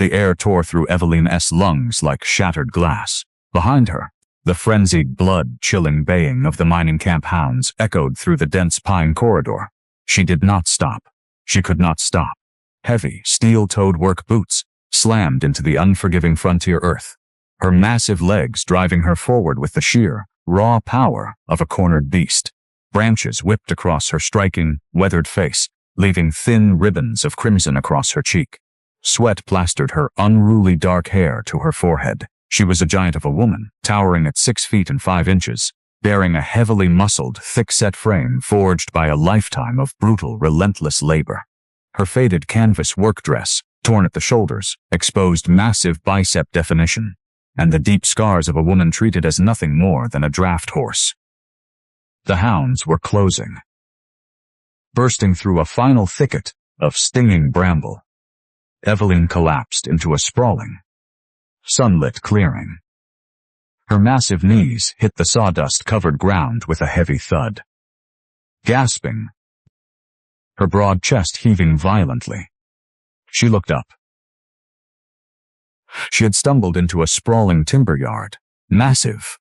The air tore through Eveline's lungs like shattered glass. Behind her, the frenzied, blood-chilling baying of the mining camp hounds echoed through the dense pine corridor. She did not stop. She could not stop. Heavy, steel-toed work boots slammed into the unforgiving frontier earth, her massive legs driving her forward with the sheer, raw power of a cornered beast. Branches whipped across her striking, weathered face, leaving thin ribbons of crimson across her cheek. Sweat plastered her unruly dark hair to her forehead. She was a giant of a woman, towering at 6 feet and 5 inches, bearing a heavily muscled, thick-set frame forged by a lifetime of brutal, relentless labor. Her faded canvas work dress, torn at the shoulders, exposed massive bicep definition, and the deep scars of a woman treated as nothing more than a draft horse. The hounds were closing, bursting through a final thicket of stinging bramble. Eveline collapsed into a sprawling, sunlit clearing. Her massive knees hit the sawdust-covered ground with a heavy thud. Gasping, her broad chest heaving violently, she looked up. She had stumbled into a sprawling timber yard. Massive,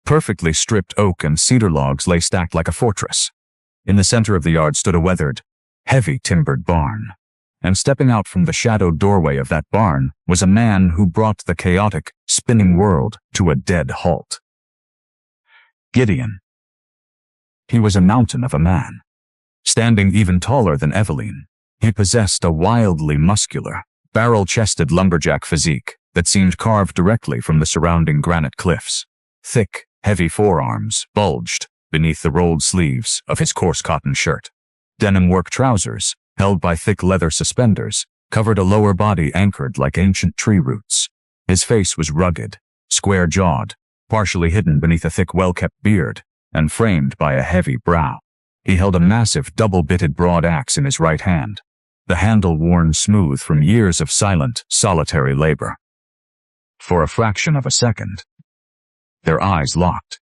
perfectly stripped oak and cedar logs lay stacked like a fortress. In the center of the yard stood a weathered, heavy timbered barn. And stepping out from the shadowed doorway of that barn was a man who brought the chaotic, spinning world to a dead halt. Gideon. He was a mountain of a man. Standing even taller than Eveline, he possessed a wildly muscular, barrel-chested lumberjack physique that seemed carved directly from the surrounding granite cliffs. Thick, heavy forearms bulged beneath the rolled sleeves of his coarse cotton shirt. Denim work trousers, held by thick leather suspenders, covered a lower body anchored like ancient tree roots. His face was rugged, square-jawed, partially hidden beneath a thick, well-kept beard, and framed by a heavy brow. He held a massive, double-bitted broad axe in his right hand, the handle worn smooth from years of silent, solitary labor. For a fraction of a second, their eyes locked.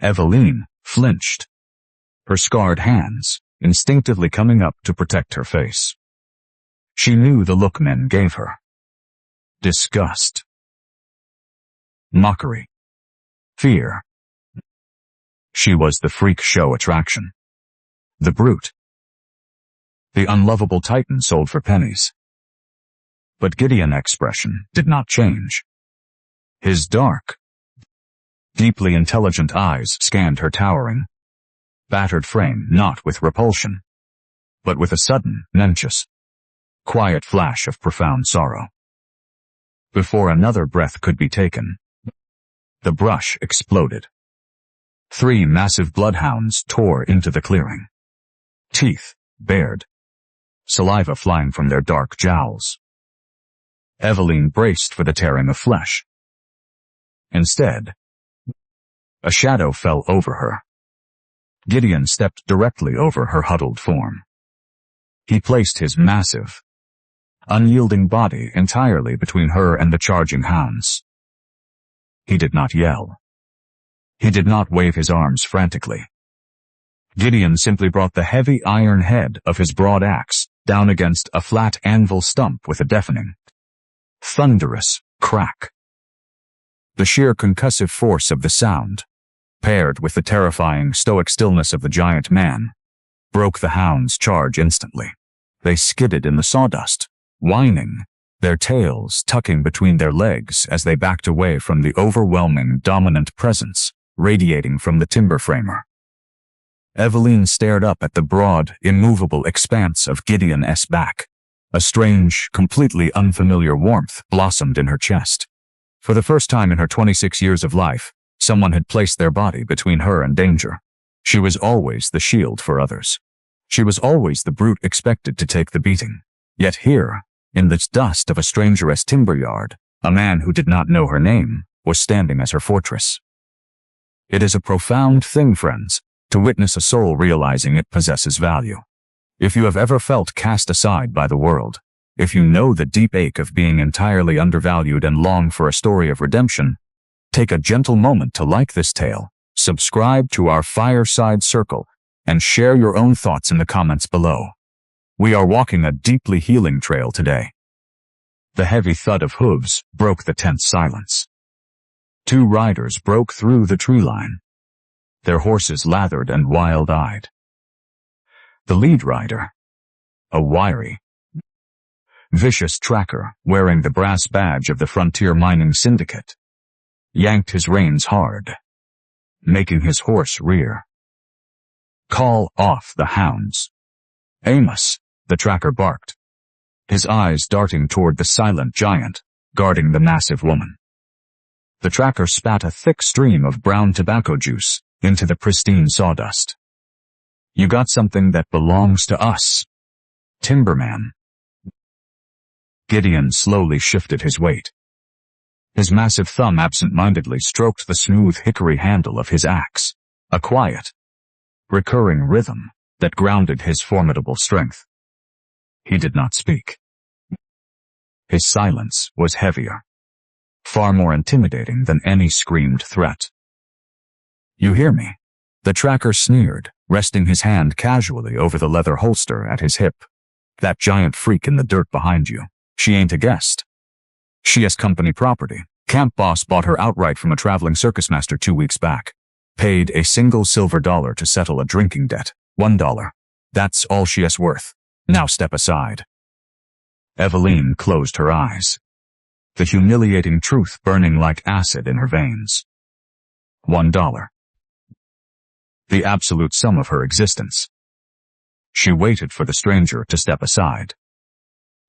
Eveline flinched, her scarred hands instinctively coming up to protect her face. She knew the look men gave her. Disgust. Mockery. Fear. She was the freak show attraction. The brute. The unlovable titan sold for pennies. But Gideon's expression did not change. His dark, deeply intelligent eyes scanned her towering, battered frame not with repulsion, but with a sudden, anxious, quiet flash of profound sorrow. Before another breath could be taken, the brush exploded. 3 massive bloodhounds tore into the clearing, teeth bared, saliva flying from their dark jowls. Eveline braced for the tearing of flesh. Instead, a shadow fell over her. Gideon stepped directly over her huddled form. He placed his massive, unyielding body entirely between her and the charging hounds. He did not yell. He did not wave his arms frantically. Gideon simply brought the heavy iron head of his broad axe down against a flat anvil stump with a deafening, thunderous crack. The sheer concussive force of the sound, paired with the terrifying stoic stillness of the giant man, broke the hounds' charge instantly. They skidded in the sawdust, whining, their tails tucking between their legs as they backed away from the overwhelming dominant presence radiating from the timber framer. Eveline stared up at the broad, immovable expanse of Gideon's back. A strange, completely unfamiliar warmth blossomed in her chest. For the first time in her 26 years of life, someone had placed their body between her and danger. She was always the shield for others. She was always the brute expected to take the beating. Yet here, in the dust of a stranger's timber yard, a man who did not know her name was standing as her fortress. It is a profound thing, friends, to witness a soul realizing it possesses value. If you have ever felt cast aside by the world, if you know the deep ache of being entirely undervalued and long for a story of redemption, take a gentle moment to like this tale, subscribe to our Fireside Circle, and share your own thoughts in the comments below. We are walking a deeply healing trail today. The heavy thud of hooves broke the tense silence. 2 riders broke through the tree line, their horses lathered and wild-eyed. The lead rider, a wiry, vicious tracker wearing the brass badge of the frontier mining syndicate, yanked his reins hard, making his horse rear. "Call off the hounds." "Amos," the tracker barked, his eyes darting toward the silent giant guarding the massive woman. The tracker spat a thick stream of brown tobacco juice into the pristine sawdust. "You got something that belongs to us, Timberman." Gideon slowly shifted his weight. His massive thumb absent-mindedly stroked the smooth hickory handle of his axe, a quiet, recurring rhythm that grounded his formidable strength. He did not speak. His silence was heavier, far more intimidating than any screamed threat. "You hear me?" The tracker sneered, resting his hand casually over the leather holster at his hip. "That giant freak in the dirt behind you, she ain't a guest. She is company property. Camp boss bought her outright from a traveling circus master 2 weeks back. Paid a single silver dollar to settle a drinking debt. $1. That's all she is worth. Now step aside." Eveline closed her eyes, the humiliating truth burning like acid in her veins. $1. The absolute sum of her existence. She waited for the stranger to step aside.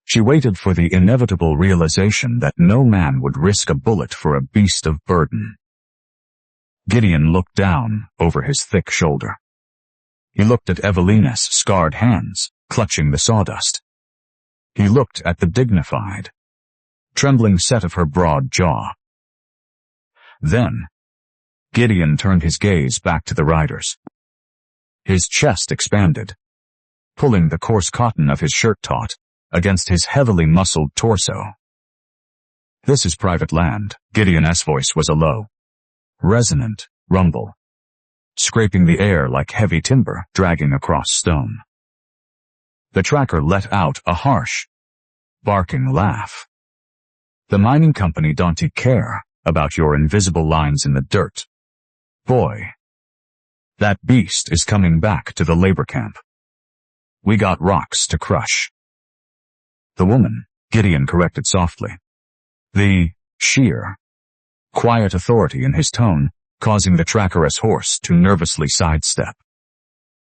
She waited for the inevitable realization that no man would risk a bullet for a beast of burden. Gideon looked down over his thick shoulder. He looked at Eveline's scarred hands, clutching the sawdust. He looked at the dignified, trembling set of her broad jaw. Then, Gideon turned his gaze back to the riders. His chest expanded, pulling the coarse cotton of his shirt taut against his heavily muscled torso. "This is private land." Gideon's voice was a low, resonant rumble, scraping the air like heavy timber dragging across stone. The tracker let out a harsh, barking laugh. "The mining company don't care about your invisible lines in the dirt. Boy, that beast is coming back to the labor camp. We got rocks to crush." "The woman," Gideon corrected softly. The sheer, quiet authority in his tone causing the tracker's horse to nervously sidestep.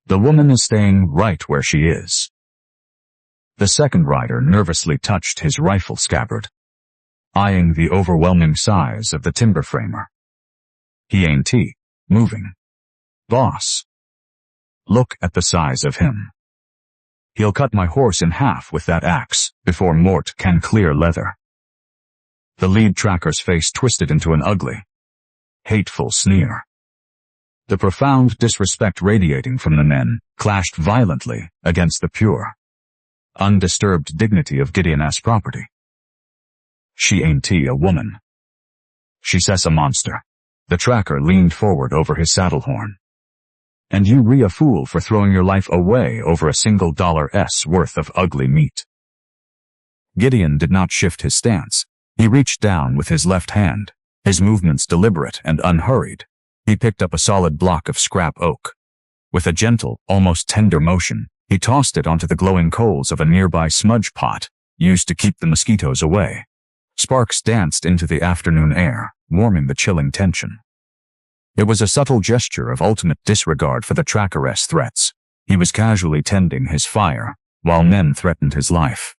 "The woman is staying right where she is." The second rider nervously touched his rifle scabbard, eyeing the overwhelming size of the timber framer. "He ain't moving. Boss. Look at the size of him. He'll cut my horse in half with that axe before Mort can clear leather." The lead tracker's face twisted into an ugly, hateful sneer. The profound disrespect radiating from the men clashed violently against the pure, undisturbed dignity of Gideon's property. "She ain't a woman. She's a monster." The tracker leaned forward over his saddle horn. "And you a fool for throwing your life away over a single $1's worth of ugly meat." Gideon did not shift his stance. He reached down with his left hand, his movements deliberate and unhurried. He picked up a solid block of scrap oak. With a gentle, almost tender motion, he tossed it onto the glowing coals of a nearby smudge pot, used to keep the mosquitoes away. Sparks danced into the afternoon air, warming the chilling tension. It was a subtle gesture of ultimate disregard for the tracker's threats. He was casually tending his fire, while men threatened his life.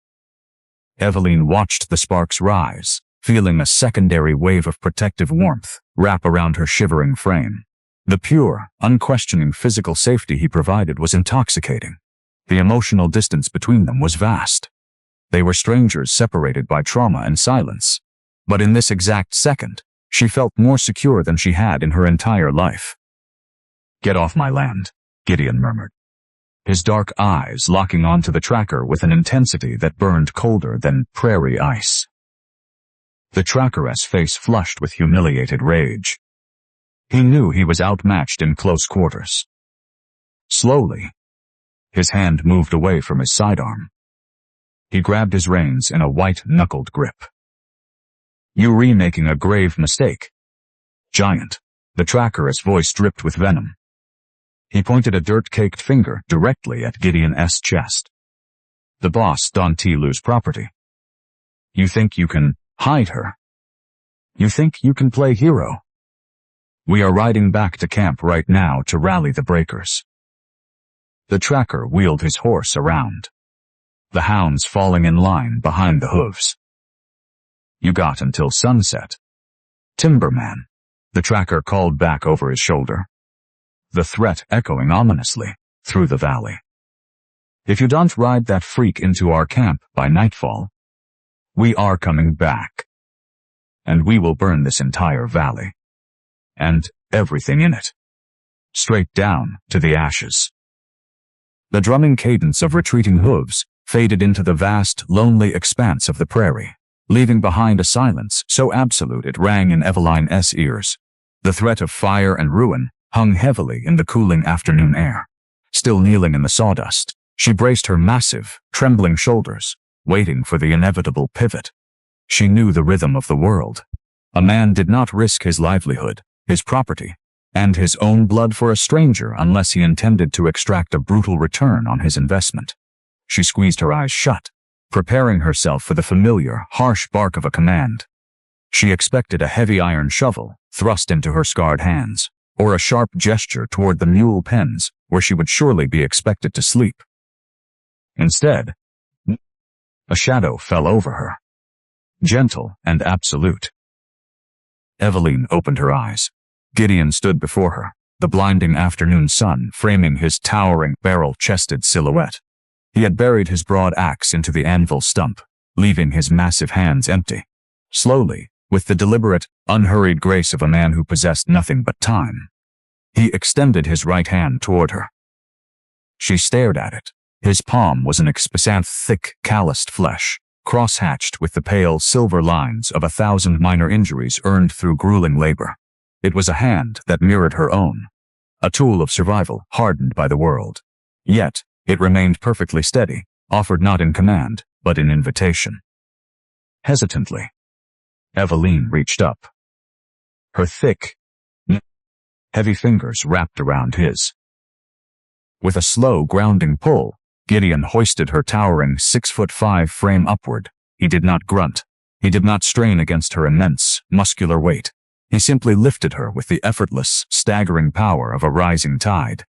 Eveline watched the sparks rise, feeling a secondary wave of protective warmth wrap around her shivering frame. The pure, unquestioning physical safety he provided was intoxicating. The emotional distance between them was vast. They were strangers separated by trauma and silence. But in this exact second, she felt more secure than she had in her entire life. "Get off my land," Gideon murmured, his dark eyes locking onto the tracker with an intensity that burned colder than prairie ice. The tracker's face flushed with humiliated rage. He knew he was outmatched in close quarters. Slowly, his hand moved away from his sidearm. He grabbed his reins in a white-knuckled grip. "You're remaking a grave mistake, giant." The tracker's voice dripped with venom. He pointed a dirt-caked finger directly at Gideon's chest. "The boss Don Tilu's property. You think you can hide her? You think you can play hero? We are riding back to camp right now to rally the breakers." The tracker wheeled his horse around, the hounds falling in line behind the hooves. "You got until sunset, Timberman," the tracker called back over his shoulder, the threat echoing ominously through the valley. "If you don't ride that freak into our camp by nightfall, we are coming back. And we will burn this entire valley. And everything in it. Straight down to the ashes." The drumming cadence of retreating hooves faded into the vast, lonely expanse of the prairie, leaving behind a silence so absolute it rang in Eveline's ears. The threat of fire and ruin hung heavily in the cooling afternoon air. Still kneeling in the sawdust, she braced her massive, trembling shoulders, waiting for the inevitable pivot. She knew the rhythm of the world. A man did not risk his livelihood, his property, and his own blood for a stranger unless he intended to extract a brutal return on his investment. She squeezed her eyes shut, preparing herself for the familiar, harsh bark of a command. She expected a heavy iron shovel thrust into her scarred hands, or a sharp gesture toward the mule pens where she would surely be expected to sleep. Instead, a shadow fell over her, gentle and absolute. Eveline opened her eyes. Gideon stood before her, the blinding afternoon sun framing his towering, barrel-chested silhouette. He had buried his broad axe into the anvil stump, leaving his massive hands empty. Slowly, with the deliberate, unhurried grace of a man who possessed nothing but time, he extended his right hand toward her. She stared at it. His palm was an expanse of thick, calloused flesh, cross-hatched with the pale silver lines of 1,000 minor injuries earned through grueling labor. It was a hand that mirrored her own, a tool of survival hardened by the world. Yet, it remained perfectly steady, offered not in command, but in invitation. Hesitantly, Eveline reached up. Her thick, heavy fingers wrapped around his. With a slow, grounding pull, Gideon hoisted her towering 6'5" frame upward. He did not grunt. He did not strain against her immense, muscular weight. He simply lifted her with the effortless, staggering power of a rising tide.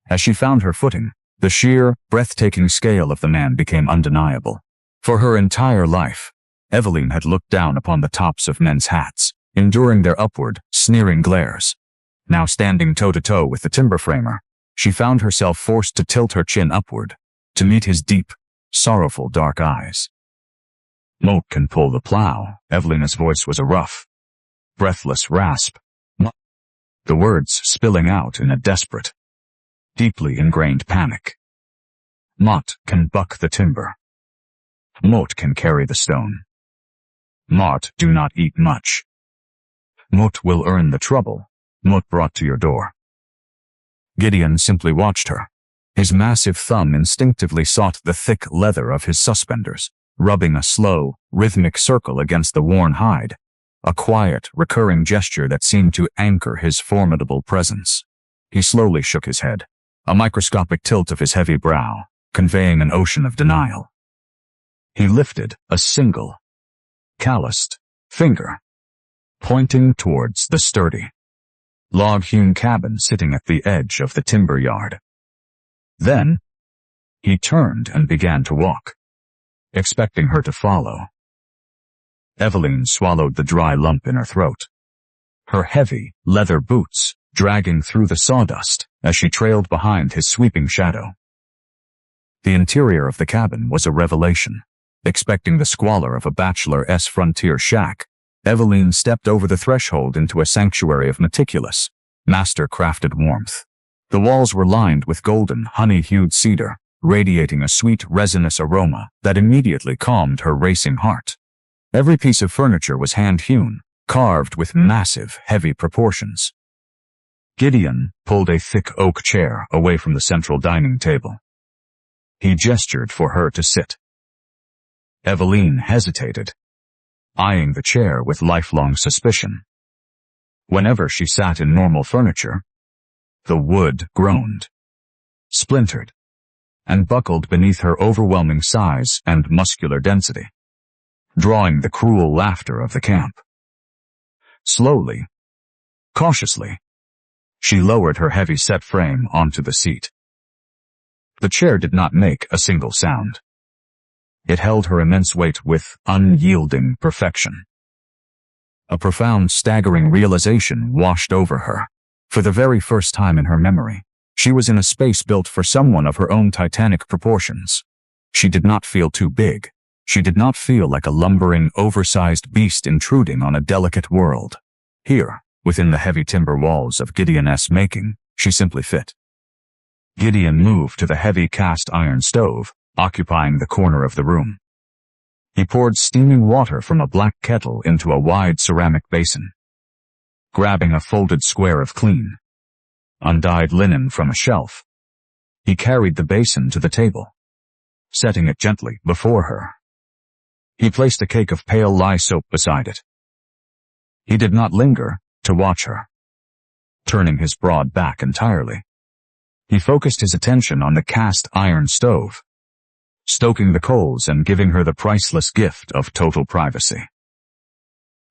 As she found her footing, the sheer, breathtaking scale of the man became undeniable. For her entire life, Eveline had looked down upon the tops of men's hats, enduring their upward, sneering glares. Now standing toe-to-toe with the timber framer, she found herself forced to tilt her chin upward, to meet his deep, sorrowful dark eyes. "Moat can pull the plow." Eveline's voice was a rough, breathless rasp, the words spilling out in a desperate, deeply ingrained panic. "Mott can buck the timber. Moat can carry the stone. Mott do not eat much. Moat will earn the trouble Moat brought to your door." Gideon simply watched her. His massive thumb instinctively sought the thick leather of his suspenders, rubbing a slow, rhythmic circle against the worn hide, a quiet, recurring gesture that seemed to anchor his formidable presence. He slowly shook his head, a microscopic tilt of his heavy brow, conveying an ocean of denial. He lifted a single, calloused finger, pointing towards the sturdy, log-hewn cabin sitting at the edge of the timber yard. Then, he turned and began to walk, expecting her to follow. Eveline swallowed the dry lump in her throat, her heavy, leather boots dragging through the sawdust as she trailed behind his sweeping shadow. The interior of the cabin was a revelation. Expecting the squalor of a bachelor's frontier shack, Eveline stepped over the threshold into a sanctuary of meticulous, master-crafted warmth. The walls were lined with golden, honey-hued cedar, radiating a sweet, resinous aroma that immediately calmed her racing heart. Every piece of furniture was hand-hewn, carved with massive, heavy proportions. Gideon pulled a thick oak chair away from the central dining table. He gestured for her to sit. Eveline hesitated, eyeing the chair with lifelong suspicion. Whenever she sat in normal furniture, the wood groaned, splintered, and buckled beneath her overwhelming size and muscular density, drawing the cruel laughter of the camp. Slowly, cautiously, she lowered her heavy-set frame onto the seat. The chair did not make a single sound. It held her immense weight with unyielding perfection. A profound, staggering realization washed over her. For the very first time in her memory, she was in a space built for someone of her own titanic proportions. She did not feel too big. She did not feel like a lumbering, oversized beast intruding on a delicate world. Here, within the heavy timber walls of Gideon's making, she simply fit. Gideon moved to the heavy cast iron stove, occupying the corner of the room. He poured steaming water from a black kettle into a wide ceramic basin. Grabbing a folded square of clean, undyed linen from a shelf, he carried the basin to the table, setting it gently before her. He placed a cake of pale lye soap beside it. He did not linger to watch her. Turning his broad back entirely, he focused his attention on the cast iron stove, stoking the coals and giving her the priceless gift of total privacy.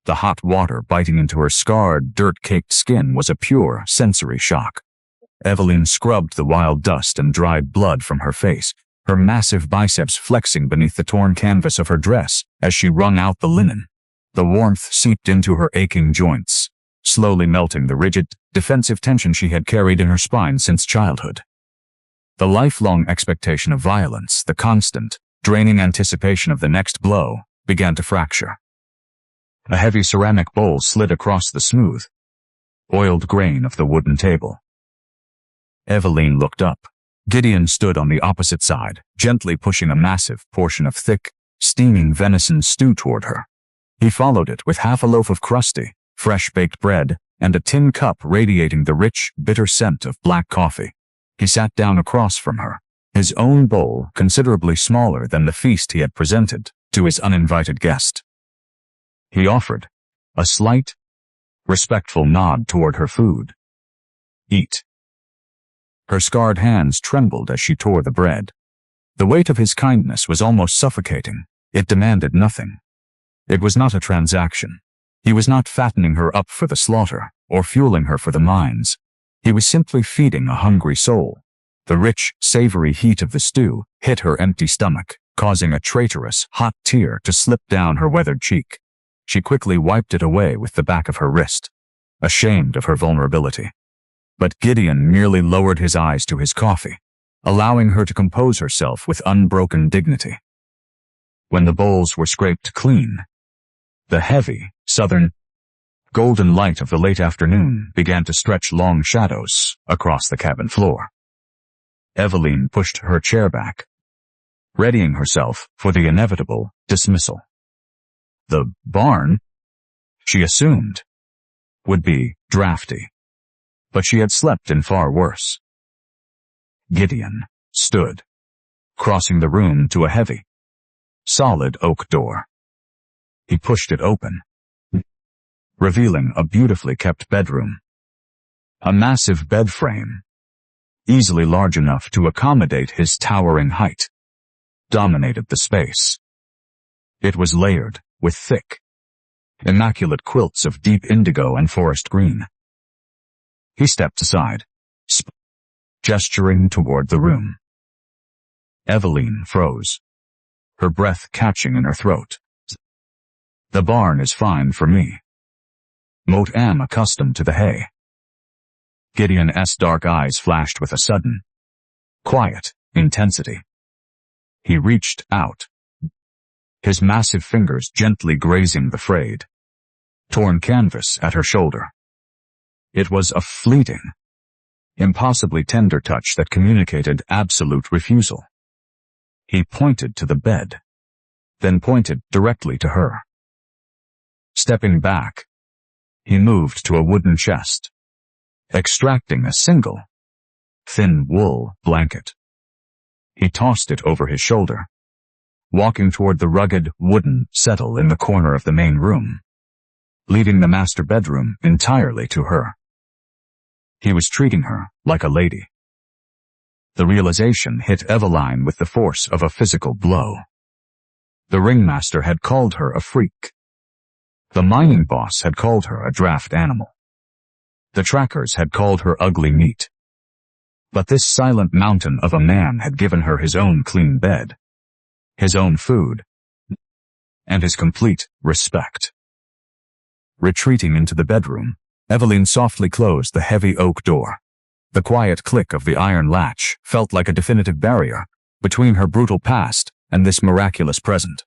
The hot water biting into her scarred, dirt-caked skin was a pure sensory shock. Eveline scrubbed the wild dust and dried blood from her face, her massive biceps flexing beneath the torn canvas of her dress as she wrung out the linen. The warmth seeped into her aching joints, slowly melting the rigid, defensive tension she had carried in her spine since childhood. The lifelong expectation of violence, the constant, draining anticipation of the next blow, began to fracture. A heavy ceramic bowl slid across the smooth, oiled grain of the wooden table. Eveline looked up. Gideon stood on the opposite side, gently pushing a massive portion of thick, steaming venison stew toward her. He followed it with half a loaf of crusty, fresh-baked bread and a tin cup radiating the rich, bitter scent of black coffee. He sat down across from her, his own bowl considerably smaller than the feast he had presented to his uninvited guest. He offered a slight, respectful nod toward her food. Eat. Her scarred hands trembled as she tore the bread. The weight of his kindness was almost suffocating. It demanded nothing. It was not a transaction. He was not fattening her up for the slaughter or fueling her for the mines. He was simply feeding a hungry soul. The rich, savory heat of the stew hit her empty stomach, causing a traitorous, hot tear to slip down her weathered cheek. She quickly wiped it away with the back of her wrist, ashamed of her vulnerability. But Gideon merely lowered his eyes to his coffee, allowing her to compose herself with unbroken dignity. When the bowls were scraped clean, the heavy, southern, golden light of the late afternoon began to stretch long shadows across the cabin floor. Eveline pushed her chair back, readying herself for the inevitable dismissal. The barn, she assumed, would be drafty, but she had slept in far worse. Gideon stood, crossing the room to a heavy, solid oak door. He pushed it open, revealing a beautifully kept bedroom. A massive bed frame, easily large enough to accommodate his towering height, dominated the space. It was layered with thick, immaculate quilts of deep indigo and forest green. He stepped aside, gesturing toward the room. Eveline froze, her breath catching in her throat. The barn is fine for me. Moat am accustomed to the hay. Gideon's dark eyes flashed with a sudden, quiet intensity. He reached out, his massive fingers gently grazing the frayed, torn canvas at her shoulder. It was a fleeting, impossibly tender touch that communicated absolute refusal. He pointed to the bed, then pointed directly to her. Stepping back, he moved to a wooden chest, extracting a single, thin wool blanket. He tossed it over his shoulder, walking toward the rugged, wooden settle in the corner of the main room, leaving the master bedroom entirely to her. He was treating her like a lady. The realization hit Eveline with the force of a physical blow. The ringmaster had called her a freak. The mining boss had called her a draft animal. The trackers had called her ugly meat. But this silent mountain of a man had given her his own clean bed, his own food, and his complete respect. Retreating into the bedroom, Eveline softly closed the heavy oak door. The quiet click of the iron latch felt like a definitive barrier between her brutal past and this miraculous present.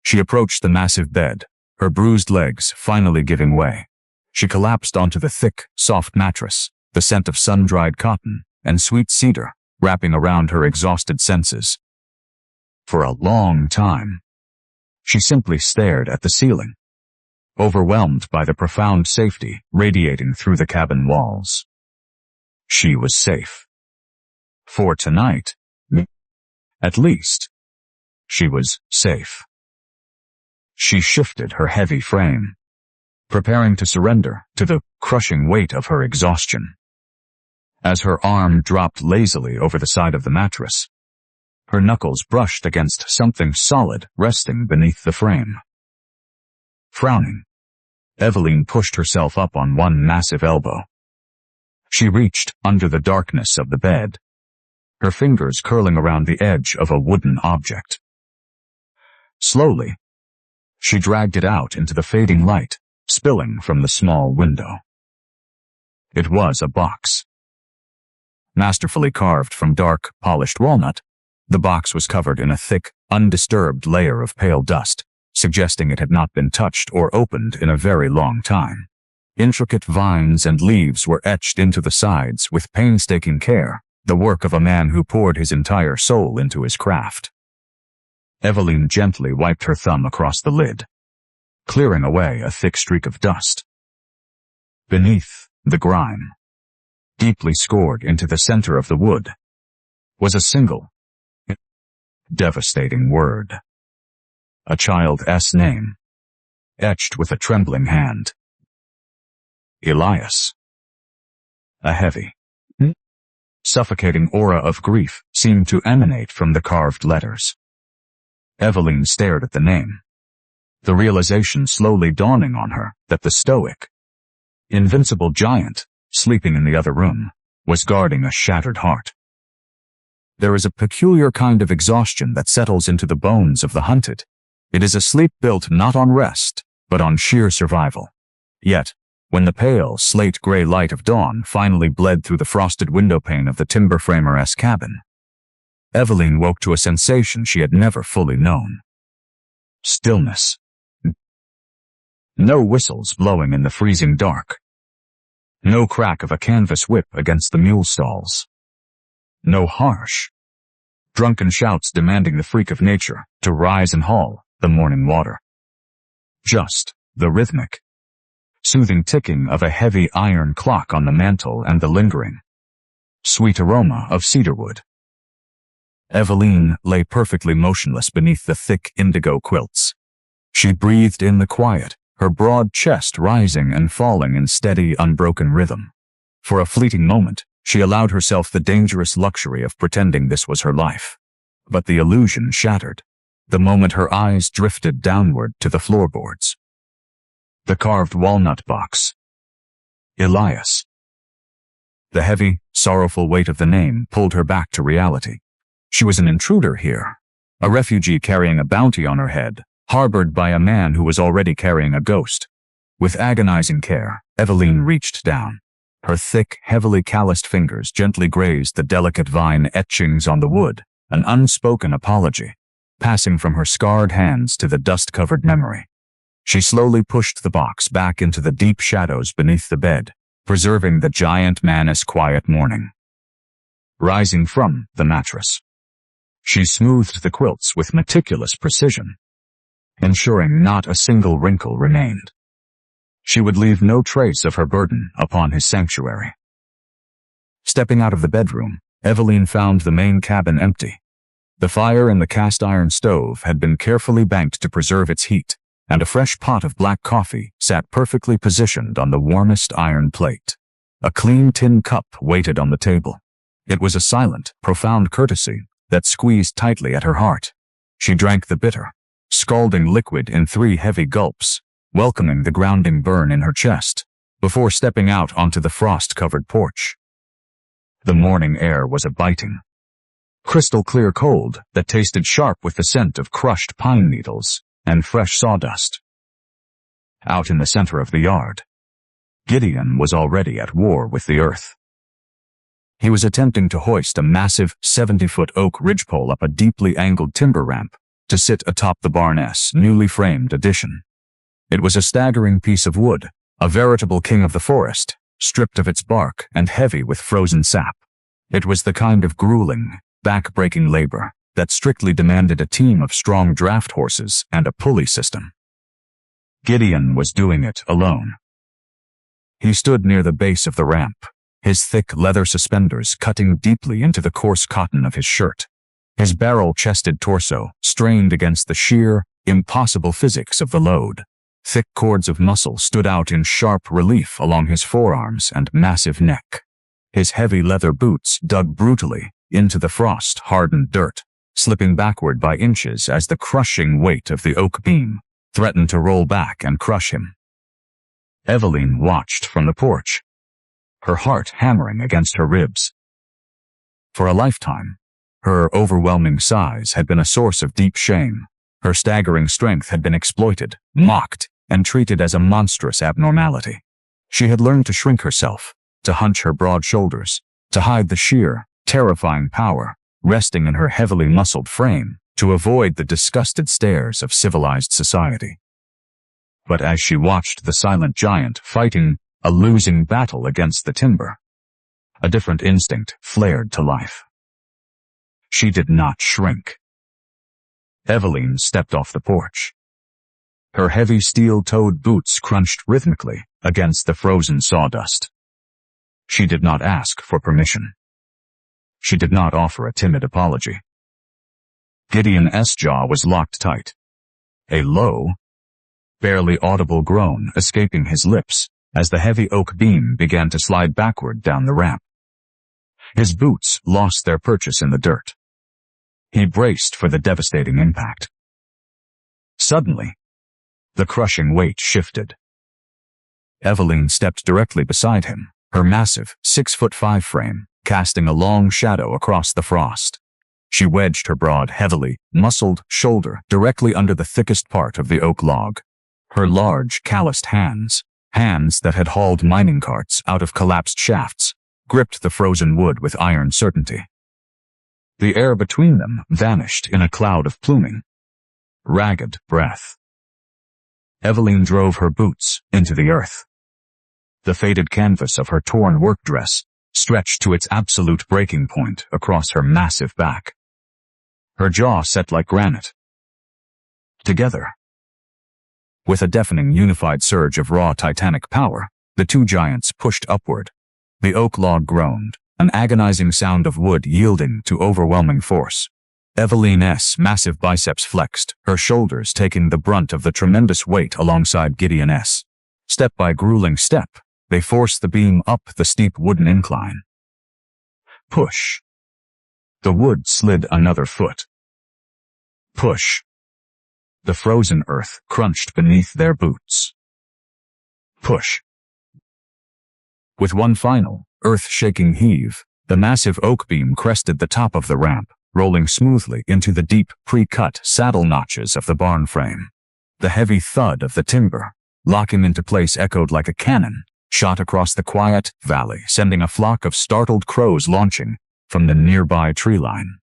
She approached the massive bed, her bruised legs finally giving way. She collapsed onto the thick, soft mattress, the scent of sun-dried cotton and sweet cedar wrapping around her exhausted senses. For a long time, she simply stared at the ceiling, overwhelmed by the profound safety radiating through the cabin walls. She was safe. For tonight, at least, she was safe. She shifted her heavy frame, preparing to surrender to the crushing weight of her exhaustion. As her arm dropped lazily over the side of the mattress, her knuckles brushed against something solid resting beneath the frame. Frowning, Eveline pushed herself up on one massive elbow. She reached under the darkness of the bed, her fingers curling around the edge of a wooden object. Slowly, she dragged it out into the fading light, spilling from the small window. It was a box. Masterfully carved from dark, polished walnut, the box was covered in a thick, undisturbed layer of pale dust, suggesting it had not been touched or opened in a very long time. Intricate vines and leaves were etched into the sides with painstaking care, the work of a man who poured his entire soul into his craft. Eveline gently wiped her thumb across the lid, clearing away a thick streak of dust. Beneath the grime, deeply scored into the center of the wood, was a single, devastating word. A child's name, etched with a trembling hand. Elias. A heavy, suffocating aura of grief seemed to emanate from the carved letters. Eveline stared at the name, the realization slowly dawning on her that the stoic, invincible giant, sleeping in the other room, was guarding a shattered heart. There is a peculiar kind of exhaustion that settles into the bones of the hunted. It is a sleep built not on rest, but on sheer survival. Yet, when the pale, slate-gray light of dawn finally bled through the frosted windowpane of the timber-framer-esque cabin, Eveline woke to a sensation she had never fully known. Stillness. No whistles blowing in the freezing dark. No crack of a canvas whip against the mule stalls. No harsh, drunken shouts demanding the freak of nature to rise and haul the morning water. Just the rhythmic, soothing ticking of a heavy iron clock on the mantel and the lingering, sweet aroma of cedarwood. Eveline lay perfectly motionless beneath the thick indigo quilts. She breathed in the quiet, her broad chest rising and falling in steady, unbroken rhythm. For a fleeting moment, she allowed herself the dangerous luxury of pretending this was her life. But the illusion shattered, the moment her eyes drifted downward to the floorboards. The carved walnut box. Elias. The heavy, sorrowful weight of the name pulled her back to reality. She was an intruder here, a refugee carrying a bounty on her head, harbored by a man who was already carrying a ghost. With agonizing care, Eveline reached down. Her thick, heavily calloused fingers gently grazed the delicate vine etchings on the wood, an unspoken apology, passing from her scarred hands to the dust-covered memory. She slowly pushed the box back into the deep shadows beneath the bed, preserving the giant man's quiet morning. Rising from the mattress, she smoothed the quilts with meticulous precision, ensuring not a single wrinkle remained. She would leave no trace of her burden upon his sanctuary. Stepping out of the bedroom, Eveline found the main cabin empty. The fire in the cast-iron stove had been carefully banked to preserve its heat, and a fresh pot of black coffee sat perfectly positioned on the warmest iron plate. A clean tin cup waited on the table. It was a silent, profound courtesy that squeezed tightly at her heart. She drank the bitter, scalding liquid in 3 heavy gulps, welcoming the grounding burn in her chest, before stepping out onto the frost-covered porch. The morning air was a biting, crystal-clear cold that tasted sharp with the scent of crushed pine needles and fresh sawdust. Out in the center of the yard, Gideon was already at war with the earth. He was attempting to hoist a massive 70-foot oak ridgepole up a deeply angled timber ramp to sit atop the barn's newly framed addition. It was a staggering piece of wood, a veritable king of the forest, stripped of its bark and heavy with frozen sap. It was the kind of grueling, back-breaking labor that strictly demanded a team of strong draft horses and a pulley system. Gideon was doing it alone. He stood near the base of the ramp, his thick leather suspenders cutting deeply into the coarse cotton of his shirt. His barrel-chested torso strained against the sheer, impossible physics of the load. Thick cords of muscle stood out in sharp relief along his forearms and massive neck. His heavy leather boots dug brutally into the frost-hardened dirt, slipping backward by inches as the crushing weight of the oak beam threatened to roll back and crush him. Eveline watched from the porch, her heart hammering against her ribs. For a lifetime, her overwhelming size had been a source of deep shame. Her staggering strength had been exploited, mocked, and treated as a monstrous abnormality. She had learned to shrink herself, to hunch her broad shoulders, to hide the sheer, terrifying power resting in her heavily muscled frame, to avoid the disgusted stares of civilized society. But as she watched the silent giant fighting a losing battle against the timber, a different instinct flared to life. She did not shrink. Eveline stepped off the porch. Her heavy steel-toed boots crunched rhythmically against the frozen sawdust. She did not ask for permission. She did not offer a timid apology. Gideon's jaw was locked tight, a low, barely audible groan escaping his lips as the heavy oak beam began to slide backward down the ramp. His boots lost their purchase in the dirt. He braced for the devastating impact. Suddenly, the crushing weight shifted. Eveline stepped directly beside him, her massive 6'5" frame casting a long shadow across the frost. She wedged her broad, heavily muscled shoulder directly under the thickest part of the oak log. Her large, calloused hands that had hauled mining carts out of collapsed shafts, gripped the frozen wood with iron certainty. The air between them vanished in a cloud of pluming, ragged breath. Eveline drove her boots into the earth. The faded canvas of her torn work dress stretched to its absolute breaking point across her massive back. Her jaw set like granite. Together, with a deafening unified surge of raw titanic power, the two giants pushed upward. The oak log groaned, an agonizing sound of wood yielding to overwhelming force. Eveline's massive biceps flexed, her shoulders taking the brunt of the tremendous weight alongside Gideon's. Step by grueling step, they forced the beam up the steep wooden incline. Push. The wood slid another foot. Push. The frozen earth crunched beneath their boots. Push. With one final, earth-shaking heave, the massive oak beam crested the top of the ramp, rolling smoothly into the deep, pre-cut saddle notches of the barn frame. The heavy thud of the timber, locking into place, echoed like a cannon, shot across the quiet valley, sending a flock of startled crows launching from the nearby tree line.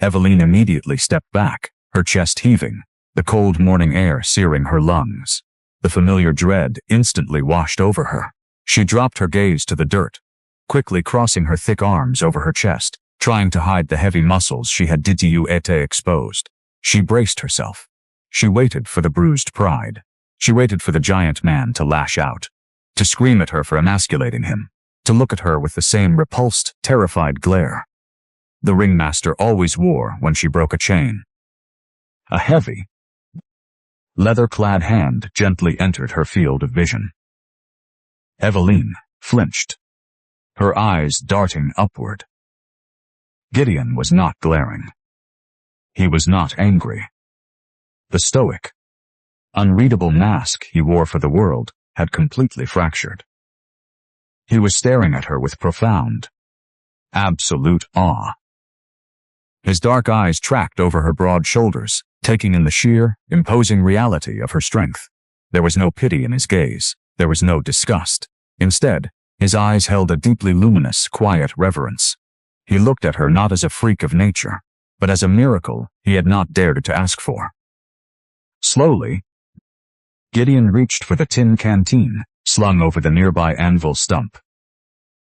Eveline immediately stepped back, her chest heaving, the cold morning air searing her lungs. The familiar dread instantly washed over her. She dropped her gaze to the dirt, quickly crossing her thick arms over her chest, trying to hide the heavy muscles she had exposed. She braced herself. She waited for the bruised pride. She waited for the giant man to lash out, to scream at her for emasculating him, to look at her with the same repulsed, terrified glare. the ringmaster always wore when she broke a chain. A heavy, leather-clad hand gently entered her field of vision. Eveline flinched, her eyes darting upward. Gideon was not glaring. He was not angry. The stoic, unreadable mask he wore for the world had completely fractured. He was staring at her with profound, absolute awe. His dark eyes tracked over her broad shoulders, taking in the sheer, imposing reality of her strength. There was no pity in his gaze. There was no disgust. Instead, his eyes held a deeply luminous, quiet reverence. He looked at her not as a freak of nature, but as a miracle he had not dared to ask for. Slowly, Gideon reached for the tin canteen, slung over the nearby anvil stump.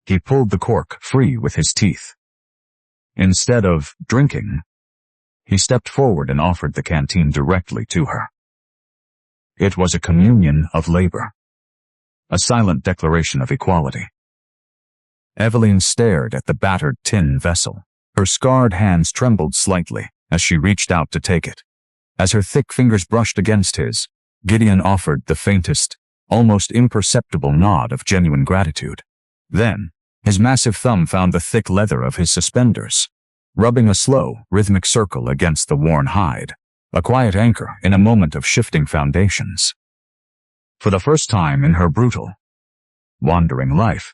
He pulled the cork free with his teeth. Instead of drinking, he stepped forward and offered the canteen directly to her. It was a communion of labor, a silent declaration of equality. Eveline stared at the battered tin vessel. Her scarred hands trembled slightly as she reached out to take it. As her thick fingers brushed against his, Gideon offered the faintest, almost imperceptible nod of genuine gratitude. Then, his massive thumb found the thick leather of his suspenders, rubbing a slow, rhythmic circle against the worn hide, a quiet anchor in a moment of shifting foundations. For the first time in her brutal, wandering life,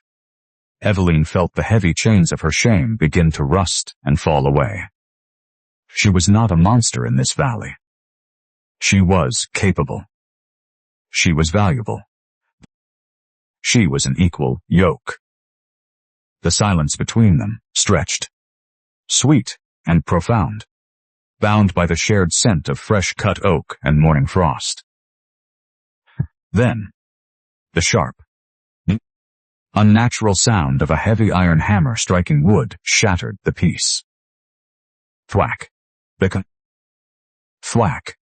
Eveline felt the heavy chains of her shame begin to rust and fall away. She was not a monster in this valley. She was capable. She was valuable. She was an equal yoke. The silence between them stretched, sweet and profound, bound by the shared scent of fresh-cut oak and morning frost. Then, the sharp, unnatural sound of a heavy iron hammer striking wood shattered the peace. Thwack. Bicka. Thwack.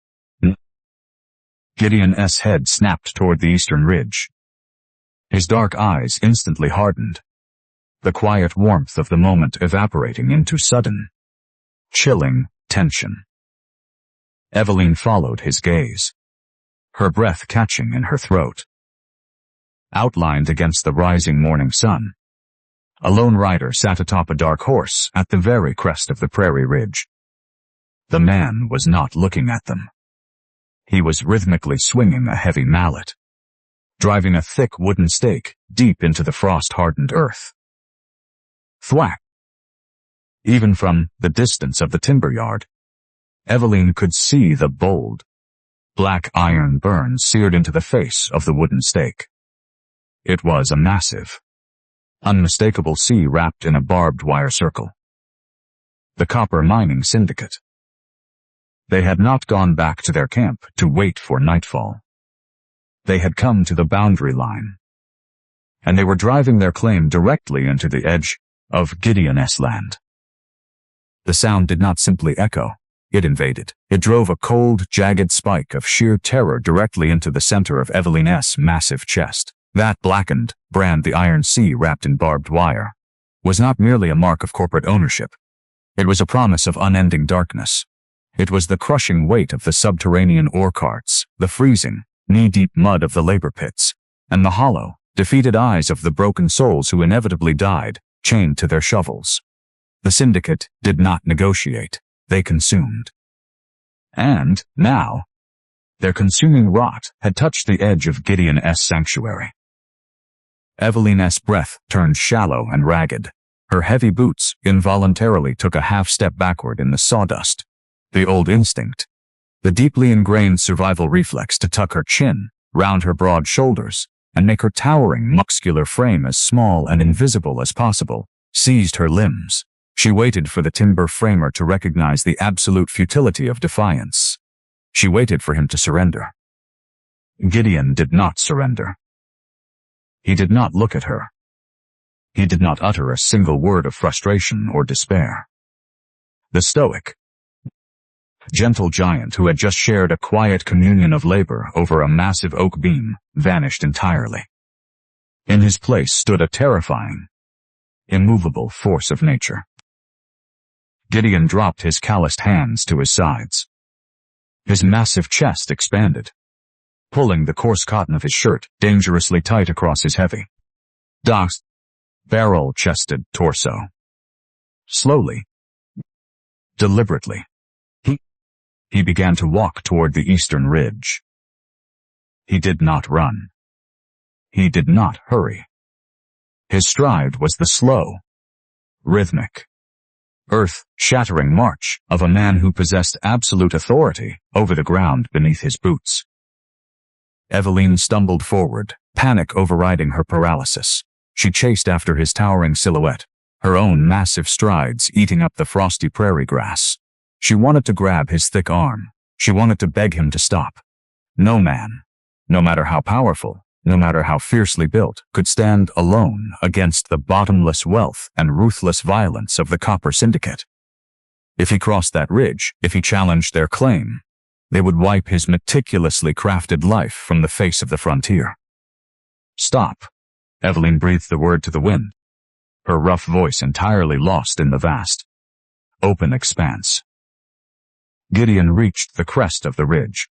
Gideon's head snapped toward the eastern ridge. His dark eyes instantly hardened, the quiet warmth of the moment evaporating into sudden, chilling tension. Eveline followed his gaze, her breath catching in her throat. Outlined against the rising morning sun, a lone rider sat atop a dark horse at the very crest of the prairie ridge. The man was not looking at them. He was rhythmically swinging a heavy mallet, driving a thick wooden stake deep into the frost-hardened earth. Thwack! Even from the distance of the timber yard, Eveline could see the bold, black iron burn seared into the face of the wooden stake. It was a massive, unmistakable C wrapped in a barbed wire circle. The copper mining syndicate. They had not gone back to their camp to wait for nightfall. They had come to the boundary line, and they were driving their claim directly into the edge of Gideon's land. The sound did not simply echo. It invaded. It drove a cold, jagged spike of sheer terror directly into the center of Eveline's massive chest. That blackened brand, the iron C wrapped in barbed wire, was not merely a mark of corporate ownership. It was a promise of unending darkness. It was the crushing weight of the subterranean ore carts, the freezing, knee-deep mud of the labor pits, and the hollow, defeated eyes of the broken souls who inevitably died, chained to their shovels. The syndicate did not negotiate. They consumed. And, now, their consuming rot had touched the edge of Gideon's sanctuary. Eveline's breath turned shallow and ragged. Her heavy boots involuntarily took a half-step backward in the sawdust. The old instinct, the deeply ingrained survival reflex to tuck her chin round her broad shoulders and make her towering muscular frame as small and invisible as possible, seized her limbs. She waited for the timber framer to recognize the absolute futility of defiance. She waited for him to surrender. Gideon did not surrender. He did not look at her. He did not utter a single word of frustration or despair. The stoic, gentle giant who had just shared a quiet communion of labor over a massive oak beam vanished entirely. In his place stood a terrifying, immovable force of nature. Gideon dropped his calloused hands to his sides. His massive chest expanded, pulling the coarse cotton of his shirt dangerously tight across his heavy, docked, barrel-chested torso. Slowly, deliberately, he began to walk toward the eastern ridge. He did not run. He did not hurry. His stride was the slow, rhythmic, earth-shattering march of a man who possessed absolute authority over the ground beneath his boots. Eveline stumbled forward, panic overriding her paralysis. She chased after his towering silhouette, her own massive strides eating up the frosty prairie grass. She wanted to grab his thick arm. She wanted to beg him to stop. No man, no matter how powerful, no matter how fiercely built, could stand alone against the bottomless wealth and ruthless violence of the Copper Syndicate. If he crossed that ridge, if he challenged their claim, they would wipe his meticulously crafted life from the face of the frontier. Stop. Eveline breathed the word to the wind, her rough voice entirely lost in the vast, open expanse. Gideon reached the crest of the ridge.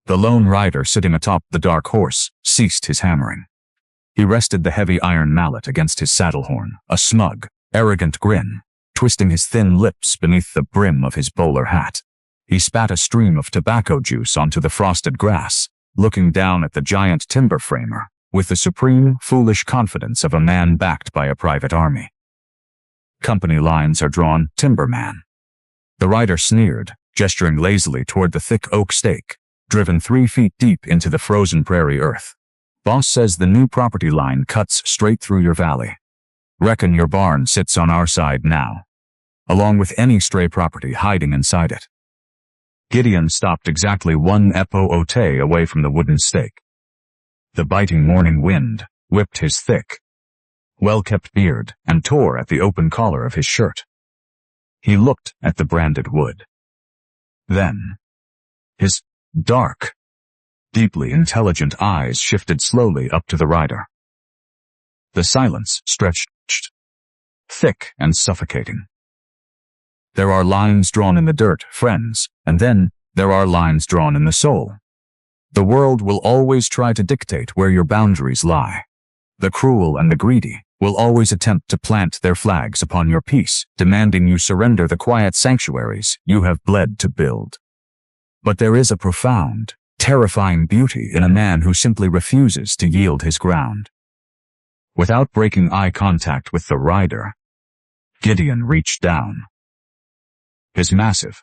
The lone rider sitting atop the dark horse ceased his hammering. He rested the heavy iron mallet against his saddle horn, a smug, arrogant grin, twisting his thin lips beneath the brim of his bowler hat. He spat a stream of tobacco juice onto the frosted grass, looking down at the giant timber framer with the supreme, foolish confidence of a man backed by a private army. Company lines are drawn, timberman. The rider sneered, gesturing lazily toward the thick oak stake, driven 3 feet deep into the frozen prairie earth. Boss says the new property line cuts straight through your valley. Reckon your barn sits on our side now, along with any stray property hiding inside it. Gideon stopped exactly 1 epo-ote away from the wooden stake. The biting morning wind whipped his thick, well-kept beard and tore at the open collar of his shirt. He looked at the branded wood. Then, his dark, deeply intelligent eyes shifted slowly up to the rider. The silence stretched, thick and suffocating. There are lines drawn in the dirt, friends, and then there are lines drawn in the soul. The world will always try to dictate where your boundaries lie. The cruel and the greedy will always attempt to plant their flags upon your peace, demanding you surrender the quiet sanctuaries you have bled to build. But there is a profound, terrifying beauty in a man who simply refuses to yield his ground. Without breaking eye contact with the rider, Gideon reached down. His massive,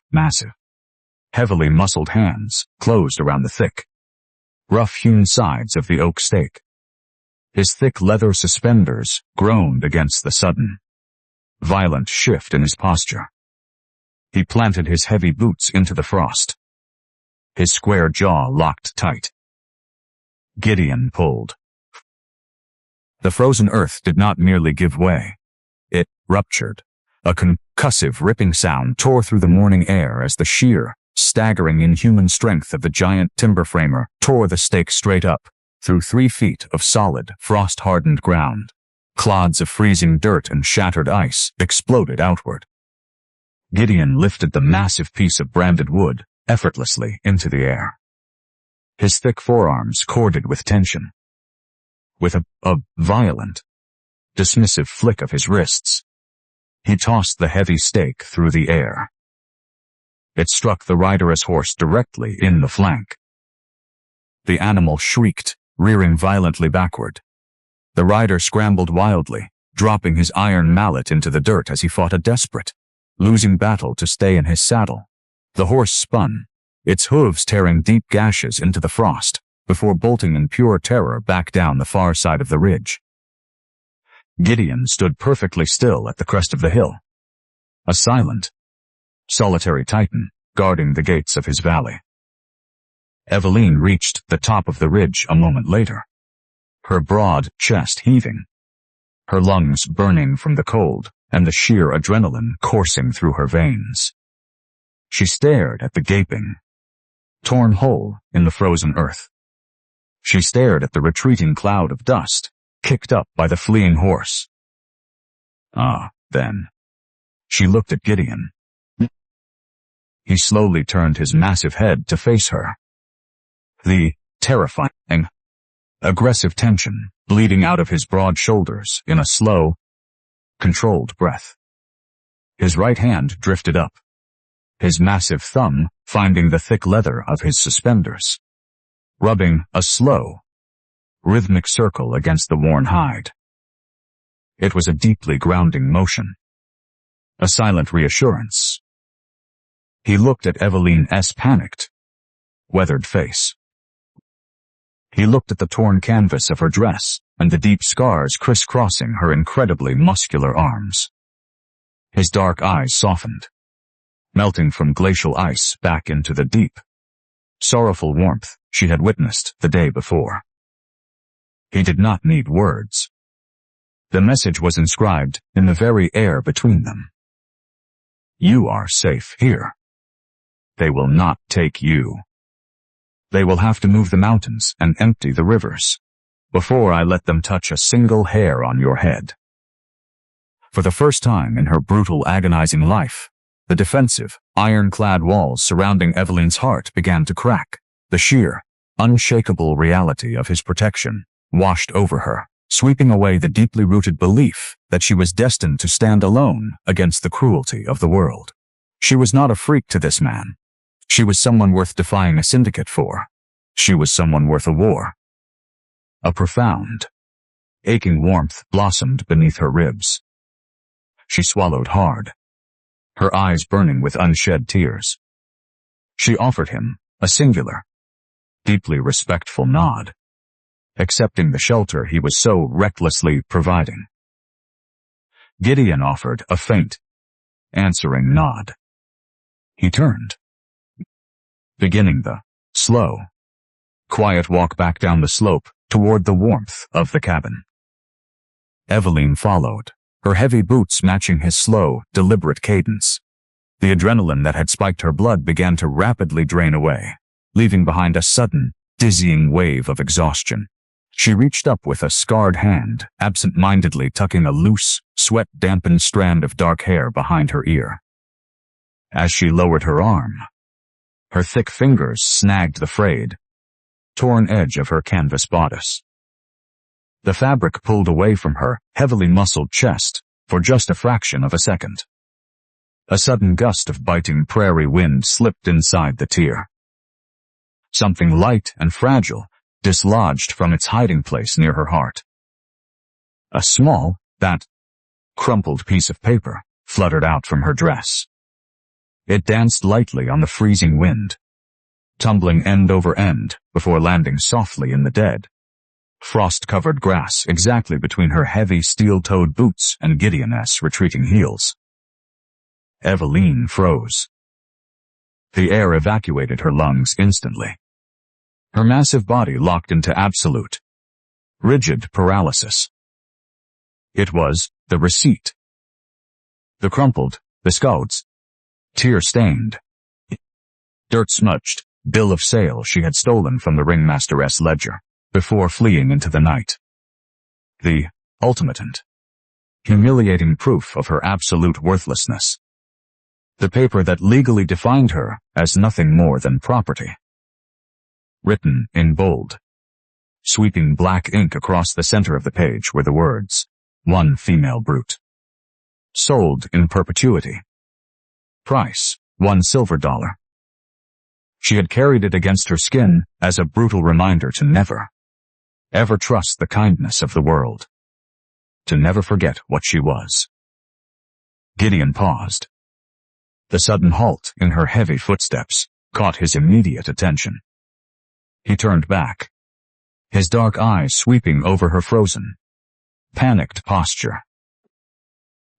heavily muscled hands closed around the thick, rough-hewn sides of the oak stake. His thick leather suspenders groaned against the sudden, violent shift in his posture. He planted his heavy boots into the frost. His square jaw locked tight. Gideon pulled. The frozen earth did not merely give way. It ruptured. A concussive, ripping sound tore through the morning air as the sheer, staggering inhuman strength of the giant timber framer tore the stake straight up through 3 feet of solid, frost-hardened ground. Clods of freezing dirt and shattered ice exploded outward. Gideon lifted the massive piece of branded wood effortlessly into the air. His thick forearms corded with tension. With a violent, dismissive flick of his wrists, he tossed the heavy stake through the air. It struck the rider's horse directly in the flank. The animal shrieked, rearing violently backward. The rider scrambled wildly, dropping his iron mallet into the dirt as he fought a desperate, losing battle to stay in his saddle. The horse spun, its hooves tearing deep gashes into the frost, before bolting in pure terror back down the far side of the ridge. Gideon stood perfectly still at the crest of the hill, a silent, solitary titan guarding the gates of his valley. Eveline reached the top of the ridge a moment later, her broad chest heaving, her lungs burning from the cold and the sheer adrenaline coursing through her veins. She stared at the gaping, torn hole in the frozen earth. She stared at the retreating cloud of dust kicked up by the fleeing horse. Ah, then, She looked at Gideon. He slowly turned his massive head to face her. The terrifying, aggressive tension bleeding out of his broad shoulders in a slow, controlled breath. His right hand drifted up, his massive thumb finding the thick leather of his suspenders, rubbing a slow, rhythmic circle against the worn hide. It was a deeply grounding motion, a silent reassurance. He looked at Eveline's panicked, weathered face. He looked at the torn canvas of her dress and the deep scars crisscrossing her incredibly muscular arms. His dark eyes softened, melting from glacial ice back into the deep, sorrowful warmth she had witnessed the day before. He did not need words. The message was inscribed in the very air between them. You are safe here. They will not take you. They will have to move the mountains and empty the rivers before I let them touch a single hair on your head. For the first time in her brutal, agonizing life, the defensive, ironclad walls surrounding Eveline's heart began to crack. The sheer, unshakable reality of his protection washed over her, sweeping away the deeply rooted belief that she was destined to stand alone against the cruelty of the world. She was not a freak to this man. She was someone worth defying a syndicate for. She was someone worth a war. A profound, aching warmth blossomed beneath her ribs. She swallowed hard, her eyes burning with unshed tears. She offered him a singular, deeply respectful nod, accepting the shelter he was so recklessly providing. Gideon offered a faint, answering nod. He turned, beginning the slow, quiet walk back down the slope toward the warmth of the cabin. Eveline followed, her heavy boots matching his slow, deliberate cadence. The adrenaline that had spiked her blood began to rapidly drain away, leaving behind a sudden, dizzying wave of exhaustion. She reached up with a scarred hand, absent-mindedly tucking a loose, sweat-dampened strand of dark hair behind her ear. As she lowered her arm, her thick fingers snagged the frayed, torn edge of her canvas bodice. The fabric pulled away from her heavily muscled chest for just a fraction of a second. A sudden gust of biting prairie wind slipped inside the tear. Something light and fragile dislodged from its hiding place near her heart. A small, crumpled piece of paper fluttered out from her dress. It danced lightly on the freezing wind, tumbling end over end before landing softly in the dead, frost-covered grass exactly between her heavy steel-toed boots and Gideon's retreating heels. Eveline froze. The air evacuated her lungs instantly. Her massive body locked into absolute, rigid paralysis. It was the receipt. The crumpled, bescouts, tear-stained, dirt-smudged bill of sale she had stolen from the ringmaster's ledger before fleeing into the night. The ultimate and humiliating proof of her absolute worthlessness. The paper that legally defined her as nothing more than property. Written in bold, sweeping black ink across the center of the page were the words, "One female brute. Sold in perpetuity. Price, $1 silver. She had carried it against her skin as a brutal reminder to never, ever trust the kindness of the world. To never forget what she was. Gideon paused. The sudden halt in her heavy footsteps caught his immediate attention. He turned back, his dark eyes sweeping over her frozen, panicked posture.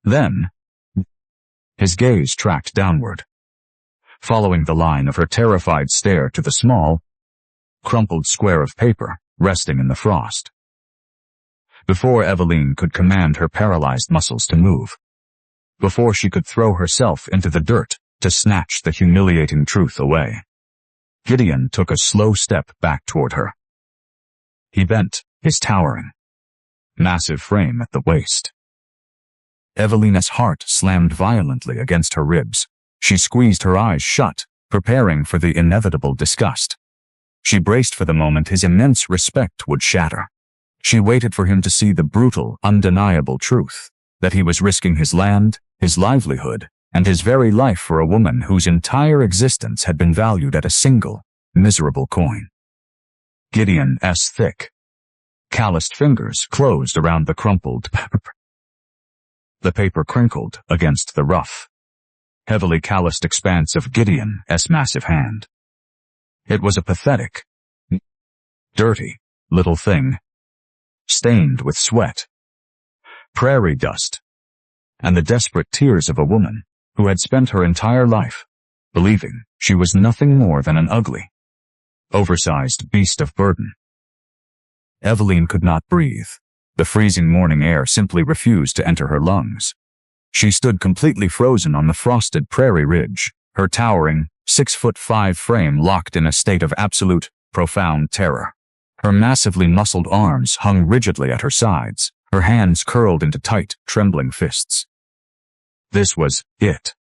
Then, his gaze tracked downward, following the line of her terrified stare to the small, crumpled square of paper resting in the frost. Before Eveline could command her paralyzed muscles to move, before she could throw herself into the dirt to snatch the humiliating truth away, Gideon took a slow step back toward her. He bent, his towering, massive frame at the waist. Eveline's heart slammed violently against her ribs. She squeezed her eyes shut, preparing for the inevitable disgust. She braced for the moment his immense respect would shatter. She waited for him to see the brutal, undeniable truth, that he was risking his land, his livelihood, and his very life for a woman whose entire existence had been valued at a single, miserable coin. Gideon's thick, calloused fingers closed around the crumpled paper. The paper crinkled against the rough, heavily calloused expanse of Gideon's massive hand. It was a pathetic, dirty, little thing, stained with sweat, prairie dust, and the desperate tears of a woman who had spent her entire life believing she was nothing more than an ugly, oversized beast of burden. Eveline could not breathe. The freezing morning air simply refused to enter her lungs. She stood completely frozen on the frosted prairie ridge, her towering, 6'5" frame locked in a state of absolute, profound terror. Her massively muscled arms hung rigidly at her sides, her hands curled into tight, trembling fists. This was it.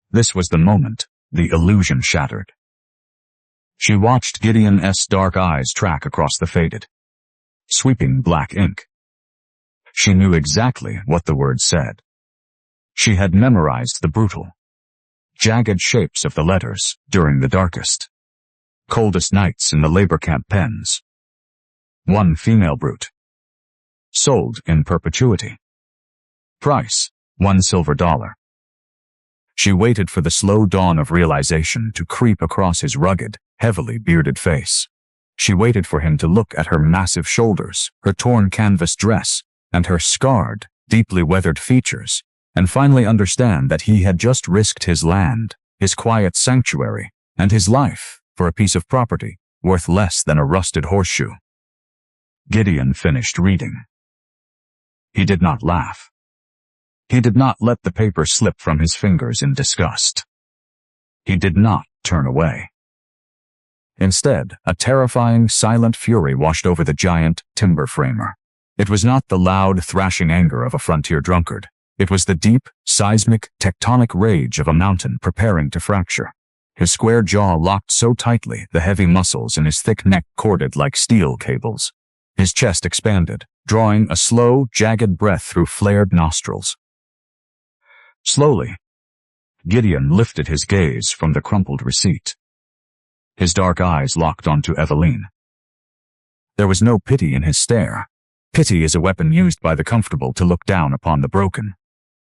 This was the moment the illusion shattered. She watched Gideon's dark eyes track across the faded, sweeping black ink. She knew exactly what the words said. She had memorized the brutal, jagged shapes of the letters during the darkest, coldest nights in the labor camp pens. One female brute. Sold in perpetuity. Price, $1 silver. She waited for the slow dawn of realization to creep across his rugged, heavily bearded face. She waited for him to look at her massive shoulders, her torn canvas dress, and her scarred, deeply weathered features, and finally understand that he had just risked his land, his quiet sanctuary, and his life for a piece of property worth less than a rusted horseshoe. Gideon finished reading. He did not laugh. He did not let the paper slip from his fingers in disgust. He did not turn away. Instead, a terrifying, silent fury washed over the giant timber framer. It was not the loud, thrashing anger of a frontier drunkard. It was the deep, seismic, tectonic rage of a mountain preparing to fracture. His square jaw locked so tightly the heavy muscles in his thick neck corded like steel cables. His chest expanded, drawing a slow, jagged breath through flared nostrils. Slowly, Gideon lifted his gaze from the crumpled receipt. His dark eyes locked onto Eveline. There was no pity in his stare. Pity is a weapon used by the comfortable to look down upon the broken.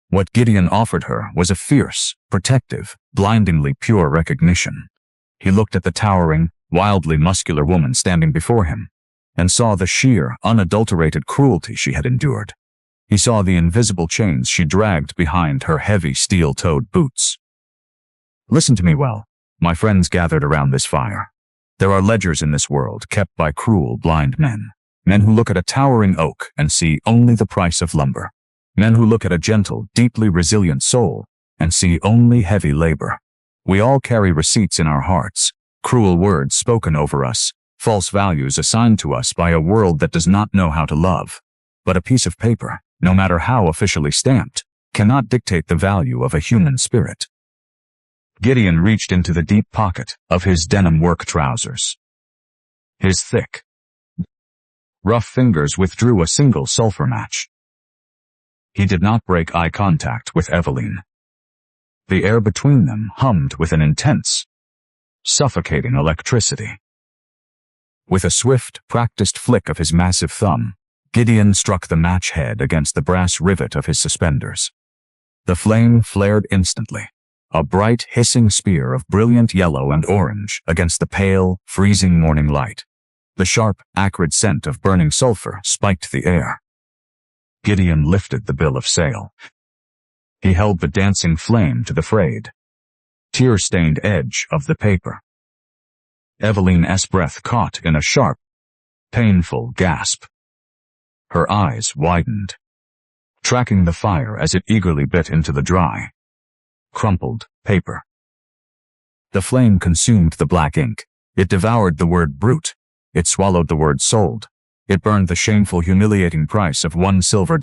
What Gideon offered her was a fierce, protective, blindingly pure recognition. He looked at the towering, wildly muscular woman standing before him, and saw the sheer, unadulterated cruelty she had endured. He saw the invisible chains she dragged behind her heavy steel-toed boots. Listen to me well, my friends gathered around this fire. There are ledgers in this world kept by cruel, blind men. Men who look at a towering oak and see only the price of lumber. Men who look at a gentle, deeply resilient soul and see only heavy labor. We all carry receipts in our hearts, cruel words spoken over us, false values assigned to us by a world that does not know how to love. But a piece of paper, no matter how officially stamped, cannot dictate the value of a human spirit. Gideon reached into the deep pocket of his denim work trousers. His thick, rough fingers withdrew a single sulfur match. He did not break eye contact with Eveline. The air between them hummed with an intense, suffocating electricity. With a swift, practiced flick of his massive thumb, Gideon struck the match head against the brass rivet of his suspenders. The flame flared instantly, a bright, hissing spear of brilliant yellow and orange against the pale, freezing morning light. The sharp, acrid scent of burning sulfur spiked the air. Gideon lifted the bill of sale. He held the dancing flame to the frayed, tear-stained edge of the paper. Eveline's breath caught in a sharp, painful gasp. Her eyes widened, tracking the fire as it eagerly bit into the dry, crumpled paper. The flame consumed the black ink. It devoured the word brute. It swallowed the word sold. It burned the shameful, humiliating price of $1 silver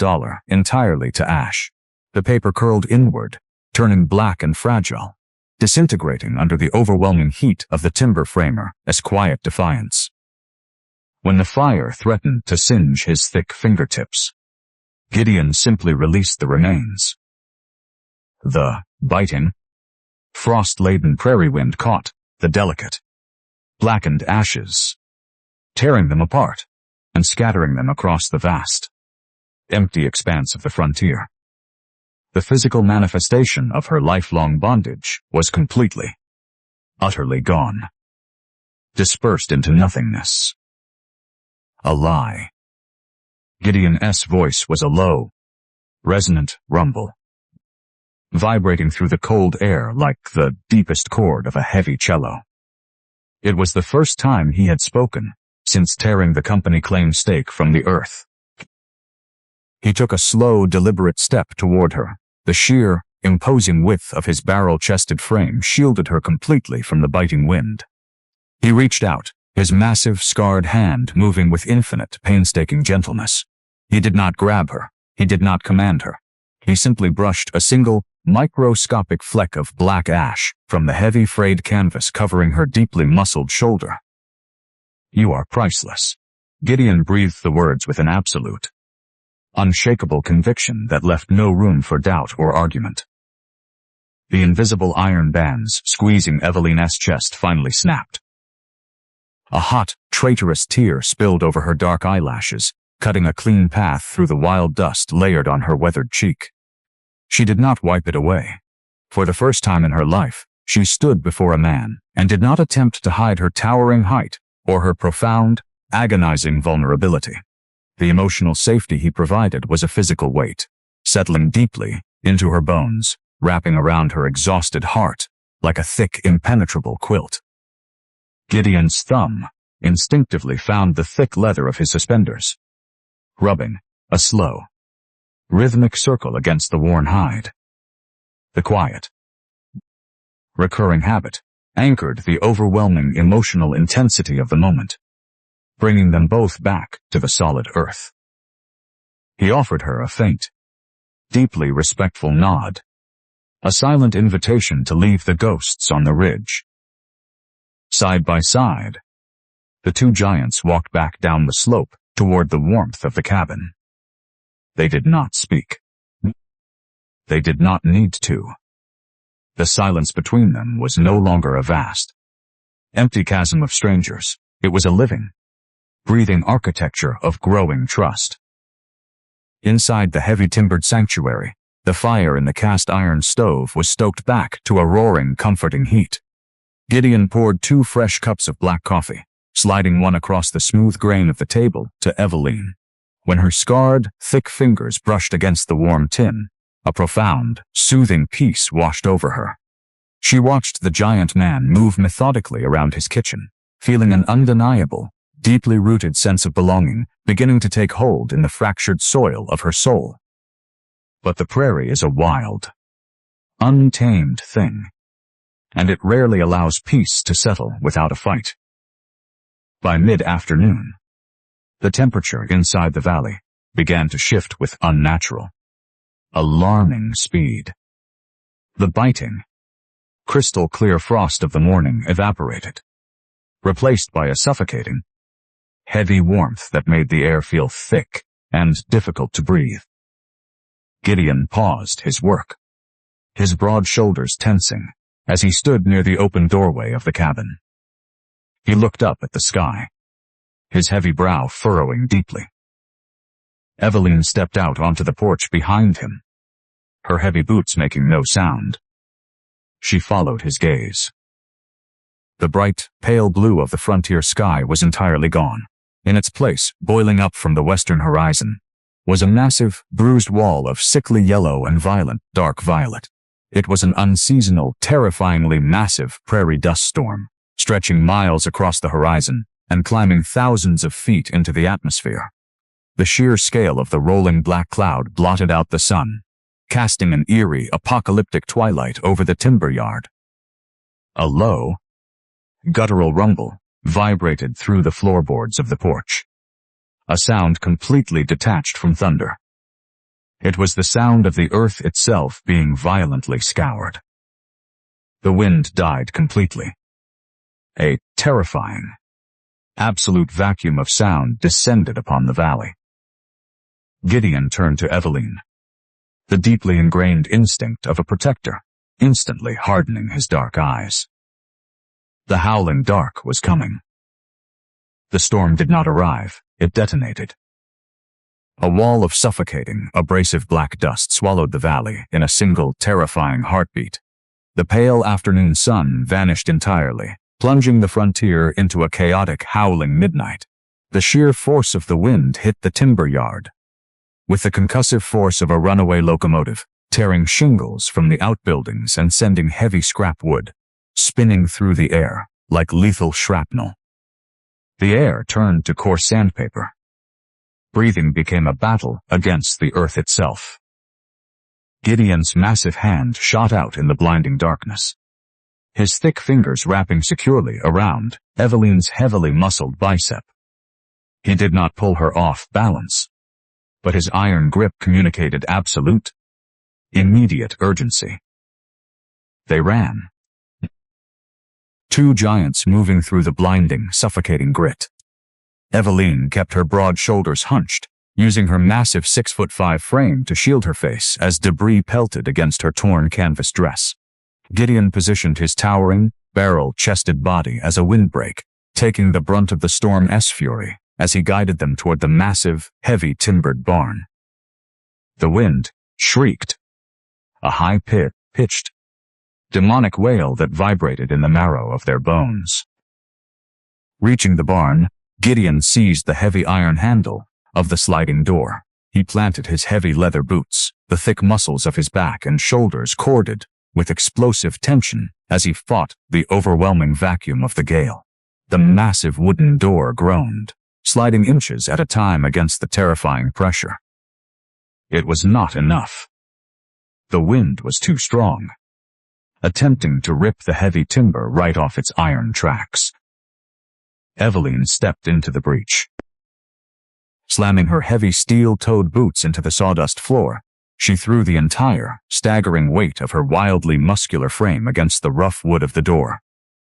entirely to ash. The paper curled inward, turning black and fragile, disintegrating under the overwhelming heat of the timber framer as quiet defiance. When the fire threatened to singe his thick fingertips, Gideon simply released the remains. The biting, frost-laden prairie wind caught the delicate, blackened ashes, tearing them apart and scattering them across the vast, empty expanse of the frontier. The physical manifestation of her lifelong bondage was completely, utterly gone, dispersed into nothingness. A lie. Gideon's voice was a low, resonant rumble, vibrating through the cold air like the deepest chord of a heavy cello. It was the first time he had spoken since tearing the company claim stake from the earth. He took a slow, deliberate step toward her. The sheer, imposing width of his barrel-chested frame shielded her completely from the biting wind. He reached out, his massive, scarred hand moving with infinite, painstaking gentleness. He did not grab her. He did not command her. He simply brushed a single, microscopic fleck of black ash from the heavy frayed canvas covering her deeply muscled shoulder. "You are priceless." Gideon breathed the words with an absolute, unshakable conviction that left no room for doubt or argument. The invisible iron bands squeezing Eveline's chest finally snapped. A hot, traitorous tear spilled over her dark eyelashes, cutting a clean path through the wild dust layered on her weathered cheek. She did not wipe it away. For the first time in her life, she stood before a man and did not attempt to hide her towering height or her profound, agonizing vulnerability. The emotional safety he provided was a physical weight, settling deeply into her bones, wrapping around her exhausted heart like a thick, impenetrable quilt. Gideon's thumb instinctively found the thick leather of his suspenders, rubbing a slow, rhythmic circle against the worn hide. The quiet, recurring habit anchored the overwhelming emotional intensity of the moment, bringing them both back to the solid earth. He offered her a faint, deeply respectful nod, a silent invitation to leave the ghosts on the ridge. Side by side, the two giants walked back down the slope toward the warmth of the cabin. They did not speak. They did not need to. The silence between them was no longer a vast, empty chasm of strangers. It was a living, breathing architecture of growing trust. Inside the heavy-timbered sanctuary, the fire in the cast-iron stove was stoked back to a roaring, comforting heat. Gideon poured 2 fresh cups of black coffee, sliding one across the smooth grain of the table to Eveline. When her scarred, thick fingers brushed against the warm tin, a profound, soothing peace washed over her. She watched the giant man move methodically around his kitchen, feeling an undeniable, deeply rooted sense of belonging beginning to take hold in the fractured soil of her soul. But the prairie is a wild, untamed thing, and it rarely allows peace to settle without a fight. By mid-afternoon, the temperature inside the valley began to shift with unnatural, alarming speed. The biting, crystal-clear frost of the morning evaporated, replaced by a suffocating, heavy warmth that made the air feel thick and difficult to breathe. Gideon paused his work, his broad shoulders tensing as he stood near the open doorway of the cabin. He looked up at the sky, his heavy brow furrowing deeply. Eveline stepped out onto the porch behind him, her heavy boots making no sound. She followed his gaze. The bright, pale blue of the frontier sky was entirely gone. In its place, boiling up from the western horizon, was a massive, bruised wall of sickly yellow and violent, dark violet. It was an unseasonal, terrifyingly massive prairie dust storm, stretching miles across the horizon and climbing thousands of feet into the atmosphere. The sheer scale of the rolling black cloud blotted out the sun, casting an eerie, apocalyptic twilight over the timber yard. A low, guttural rumble vibrated through the floorboards of the porch, a sound completely detached from thunder. It was the sound of the earth itself being violently scoured. The wind died completely. A terrifying, absolute vacuum of sound descended upon the valley. Gideon turned to Eveline, the deeply ingrained instinct of a protector instantly hardening his dark eyes. The howling dark was coming. The storm did not arrive, it detonated. A wall of suffocating, abrasive black dust swallowed the valley in a single terrifying heartbeat. The pale afternoon sun vanished entirely, plunging the frontier into a chaotic, howling midnight. The sheer force of the wind hit the timber yard, with the concussive force of a runaway locomotive, tearing shingles from the outbuildings and sending heavy scrap wood spinning through the air like lethal shrapnel. The air turned to coarse sandpaper. Breathing became a battle against the earth itself. Gideon's massive hand shot out in the blinding darkness, his thick fingers wrapping securely around Eveline's heavily muscled bicep. He did not pull her off balance, but his iron grip communicated absolute, immediate urgency. They ran. Two giants moving through the blinding, suffocating grit. Eveline kept her broad shoulders hunched, using her massive 6'5" frame to shield her face as debris pelted against her torn canvas dress. Gideon positioned his towering, barrel-chested body as a windbreak, taking the brunt of the storm's fury as he guided them toward the massive, heavy timbered barn. The wind shrieked, a high-pitched, demonic wail that vibrated in the marrow of their bones. Reaching the barn, Gideon seized the heavy iron handle of the sliding door. He planted his heavy leather boots, the thick muscles of his back and shoulders corded with explosive tension as he fought the overwhelming vacuum of the gale. The massive wooden door groaned, sliding inches at a time against the terrifying pressure. It was not enough. The wind was too strong, attempting to rip the heavy timber right off its iron tracks. Eveline stepped into the breach. Slamming her heavy steel-toed boots into the sawdust floor, she threw the entire, staggering weight of her wildly muscular frame against the rough wood of the door.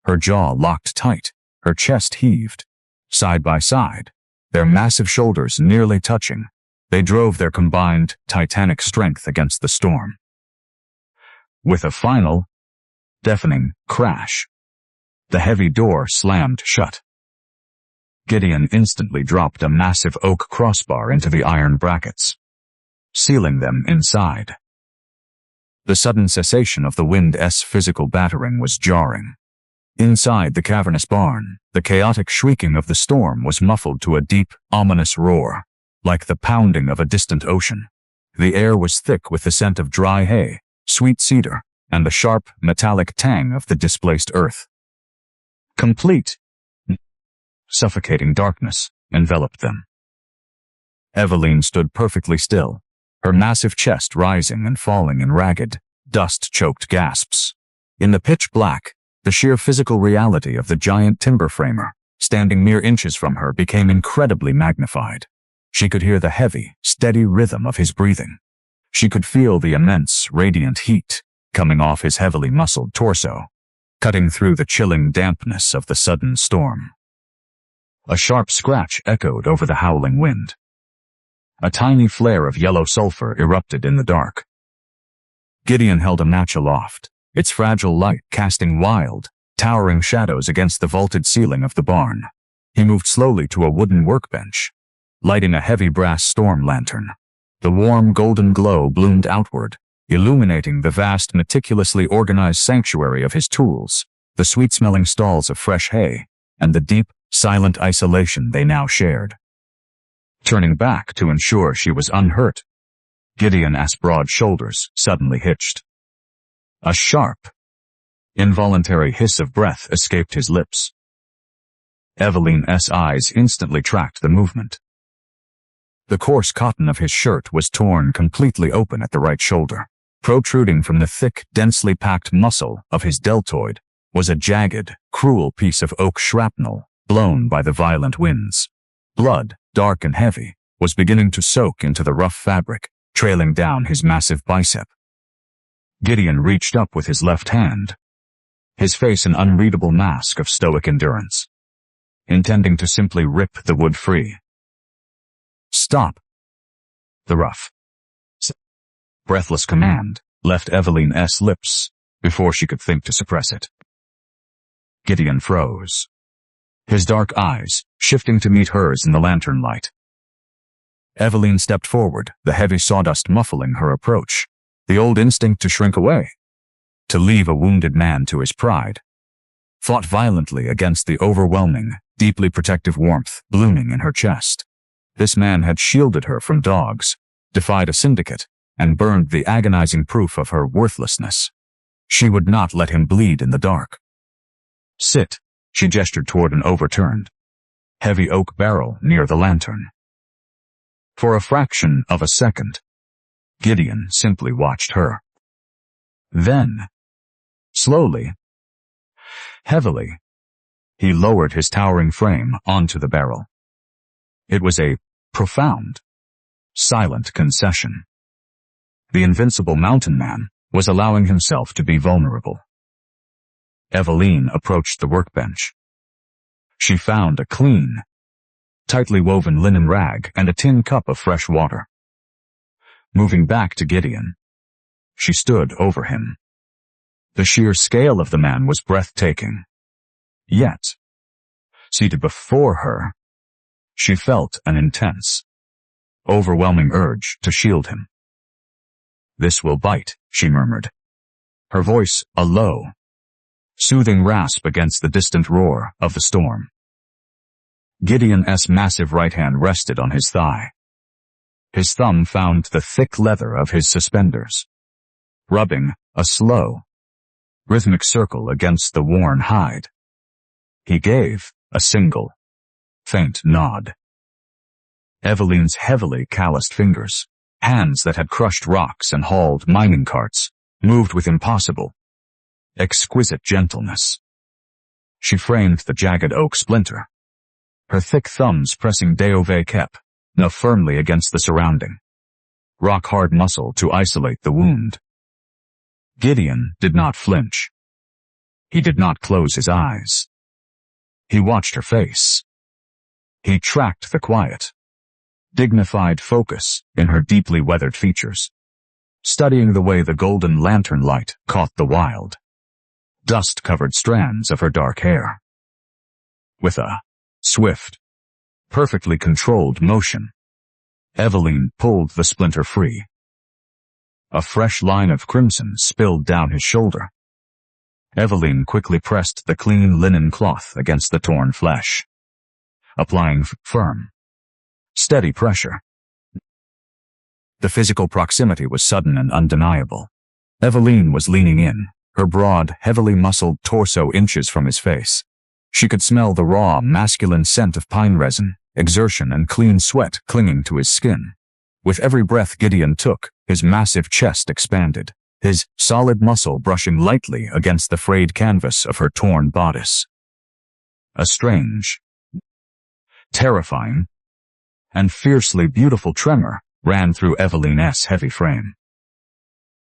Her jaw locked tight, her chest heaved. Side by side, their massive shoulders nearly touching, they drove their combined, titanic strength against the storm. With a final, deafening crash, the heavy door slammed shut. Gideon instantly dropped a massive oak crossbar into the iron brackets, sealing them inside. The sudden cessation of the wind's physical battering was jarring. Inside the cavernous barn, the chaotic shrieking of the storm was muffled to a deep, ominous roar, like the pounding of a distant ocean. The air was thick with the scent of dry hay, sweet cedar, and the sharp, metallic tang of the displaced earth. Complete, suffocating darkness enveloped them. Eveline stood perfectly still, her massive chest rising and falling in ragged, dust-choked gasps. In the pitch black, the sheer physical reality of the giant timber framer, standing mere inches from her, became incredibly magnified. She could hear the heavy, steady rhythm of his breathing. She could feel the immense, radiant heat coming off his heavily muscled torso, cutting through the chilling dampness of the sudden storm. A sharp scratch echoed over the howling wind. A tiny flare of yellow sulfur erupted in the dark. Gideon held a match aloft, its fragile light casting wild, towering shadows against the vaulted ceiling of the barn. He moved slowly to a wooden workbench, lighting a heavy brass storm lantern. The warm golden glow bloomed outward, illuminating the vast, meticulously organized sanctuary of his tools, the sweet-smelling stalls of fresh hay, and the deep, silent isolation they now shared. Turning back to ensure she was unhurt, Gideon's broad shoulders suddenly hitched. A sharp, involuntary hiss of breath escaped his lips. Eveline's eyes instantly tracked the movement. The coarse cotton of his shirt was torn completely open at the right shoulder. Protruding from the thick, densely packed muscle of his deltoid was a jagged, cruel piece of oak shrapnel blown by the violent winds. Blood, dark and heavy, was beginning to soak into the rough fabric, trailing down his massive bicep. Gideon reached up with his left hand, his face an unreadable mask of stoic endurance, intending to simply rip the wood free. "Stop!" The rough, breathless command left Eveline's lips before she could think to suppress it. Gideon froze, his dark eyes shifting to meet hers in the lantern light. Eveline stepped forward, the heavy sawdust muffling her approach, the old instinct to shrink away, to leave a wounded man to his pride, fought violently against the overwhelming, deeply protective warmth blooming in her chest. This man had shielded her from dogs, defied a syndicate, and burned the agonizing proof of her worthlessness. She would not let him bleed in the dark. "Sit," she gestured toward an overturned, heavy oak barrel near the lantern. For a fraction of a second, Gideon simply watched her. Then, slowly, heavily, he lowered his towering frame onto the barrel. It was a profound, silent concession. The invincible mountain man was allowing himself to be vulnerable. Eveline approached the workbench. She found a clean, tightly woven linen rag and a tin cup of fresh water. Moving back to Gideon, she stood over him. The sheer scale of the man was breathtaking. Yet, seated before her, she felt an intense, overwhelming urge to shield him. "This will bite," she murmured, her voice a low, soothing rasp against the distant roar of the storm. Gideon's massive right hand rested on his thigh. His thumb found the thick leather of his suspenders, rubbing a slow, rhythmic circle against the worn hide. He gave a single, faint nod. Eveline's heavily calloused fingers, hands that had crushed rocks and hauled mining carts, moved with impossible, exquisite gentleness. She framed the jagged oak splinter, her thick thumbs pressing Deove Kep, now firmly against the surrounding, rock-hard muscle to isolate the wound. Gideon did not flinch. He did not close his eyes. He watched her face. He tracked the quiet, dignified focus in her deeply weathered features, studying the way the golden lantern light caught the wild, dust-covered strands of her dark hair. With a swift, perfectly controlled motion, Eveline pulled the splinter free. A fresh line of crimson spilled down his shoulder. Eveline quickly pressed the clean linen cloth against the torn flesh, applying firm, steady pressure. The physical proximity was sudden and undeniable. Eveline was leaning in, her broad, heavily muscled torso inches from his face. She could smell the raw, masculine scent of pine resin, exertion and clean sweat clinging to his skin. With every breath Gideon took, his massive chest expanded, his solid muscle brushing lightly against the frayed canvas of her torn bodice. A strange, terrifying, and fiercely beautiful tremor ran through Eveline's heavy frame.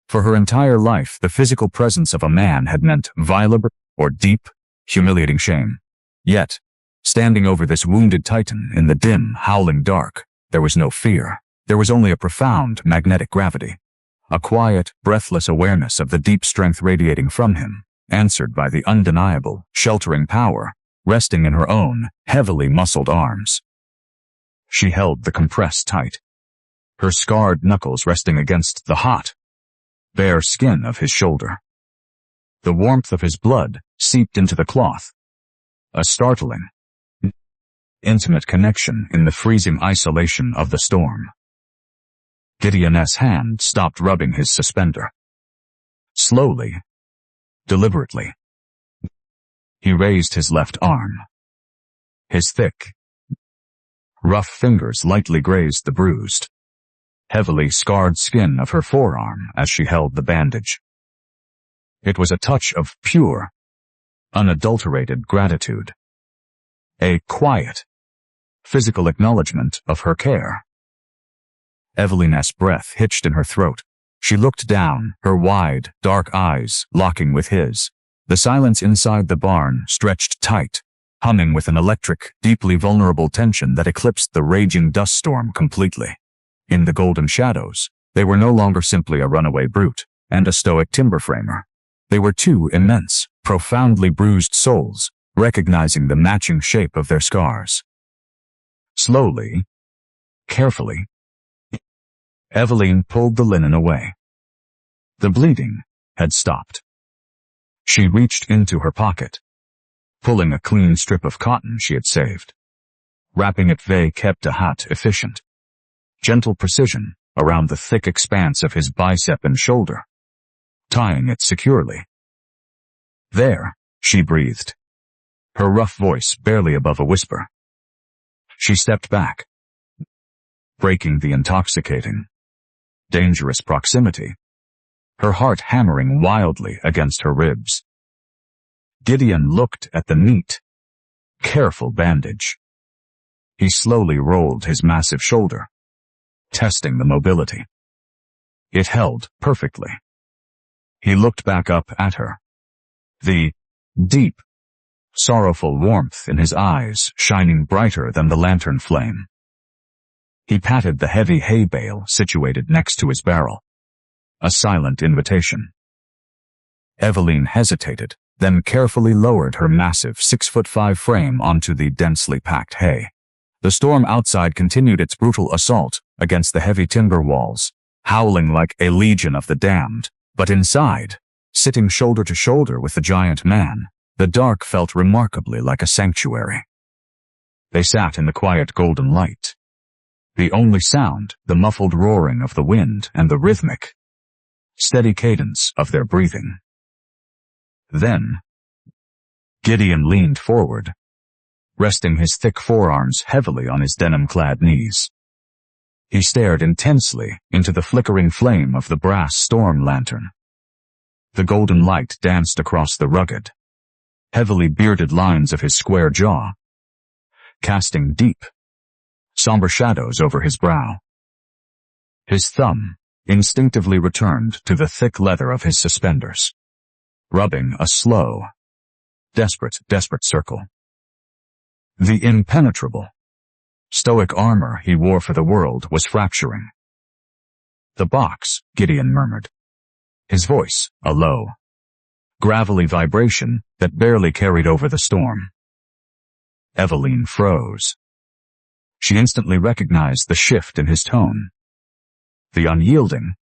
For her entire life, the physical presence of a man had meant violent or deep, humiliating shame. Yet, standing over this wounded titan in the dim, howling dark, there was no fear. There was only a profound magnetic gravity, a quiet, breathless awareness of the deep strength radiating from him, answered by the undeniable, sheltering power resting in her own, heavily muscled arms. She held the compress tight, her scarred knuckles resting against the hot, bare skin of his shoulder. The warmth of his blood seeped into the cloth, a startling, intimate connection in the freezing isolation of the storm. Gideon's hand stopped rubbing his suspender. Slowly, deliberately, he raised his left arm. His thick, rough fingers lightly grazed the bruised, heavily scarred skin of her forearm as she held the bandage. It was a touch of pure, unadulterated gratitude. A quiet, physical acknowledgement of her care. Eveline's breath hitched in her throat. She looked down, her wide, dark eyes locking with his. The silence inside the barn stretched tight, humming with an electric, deeply vulnerable tension that eclipsed the raging dust storm completely. In the golden shadows, they were no longer simply a runaway brute and a stoic timber framer. They were two immense, profoundly bruised souls, recognizing the matching shape of their scars. Slowly, carefully, Eveline pulled the linen away. The bleeding had stopped. She reached into her pocket, pulling a clean strip of cotton she had saved. Wrapping it kept a hat efficient, gentle precision around the thick expanse of his bicep and shoulder, tying it securely. There, she breathed, her rough voice barely above a whisper. She stepped back, breaking the intoxicating, dangerous proximity, her heart hammering wildly against her ribs. Gideon looked at the neat, careful bandage. He slowly rolled his massive shoulder, testing the mobility. It held perfectly. He looked back up at her, the deep, sorrowful warmth in his eyes shining brighter than the lantern flame. He patted the heavy hay bale situated next to his barrel, a silent invitation. Eveline hesitated, then carefully lowered her massive 6'5" frame onto the densely packed hay. The storm outside continued its brutal assault against the heavy timber walls, howling like a legion of the damned. But inside, sitting shoulder to shoulder with the giant man, the dark felt remarkably like a sanctuary. They sat in the quiet golden light. The only sound, the muffled roaring of the wind and the rhythmic, steady cadence of their breathing. Then, Gideon leaned forward, resting his thick forearms heavily on his denim-clad knees. He stared intensely into the flickering flame of the brass storm lantern. The golden light danced across the rugged, heavily bearded lines of his square jaw, casting deep, somber shadows over his brow. His thumb instinctively returned to the thick leather of his suspenders, rubbing a slow, desperate circle. The impenetrable, stoic armor he wore for the world was fracturing. "The box," Gideon murmured, his voice a low, gravelly vibration that barely carried over the storm. Eveline froze. She instantly recognized the shift in his tone. The unyielding,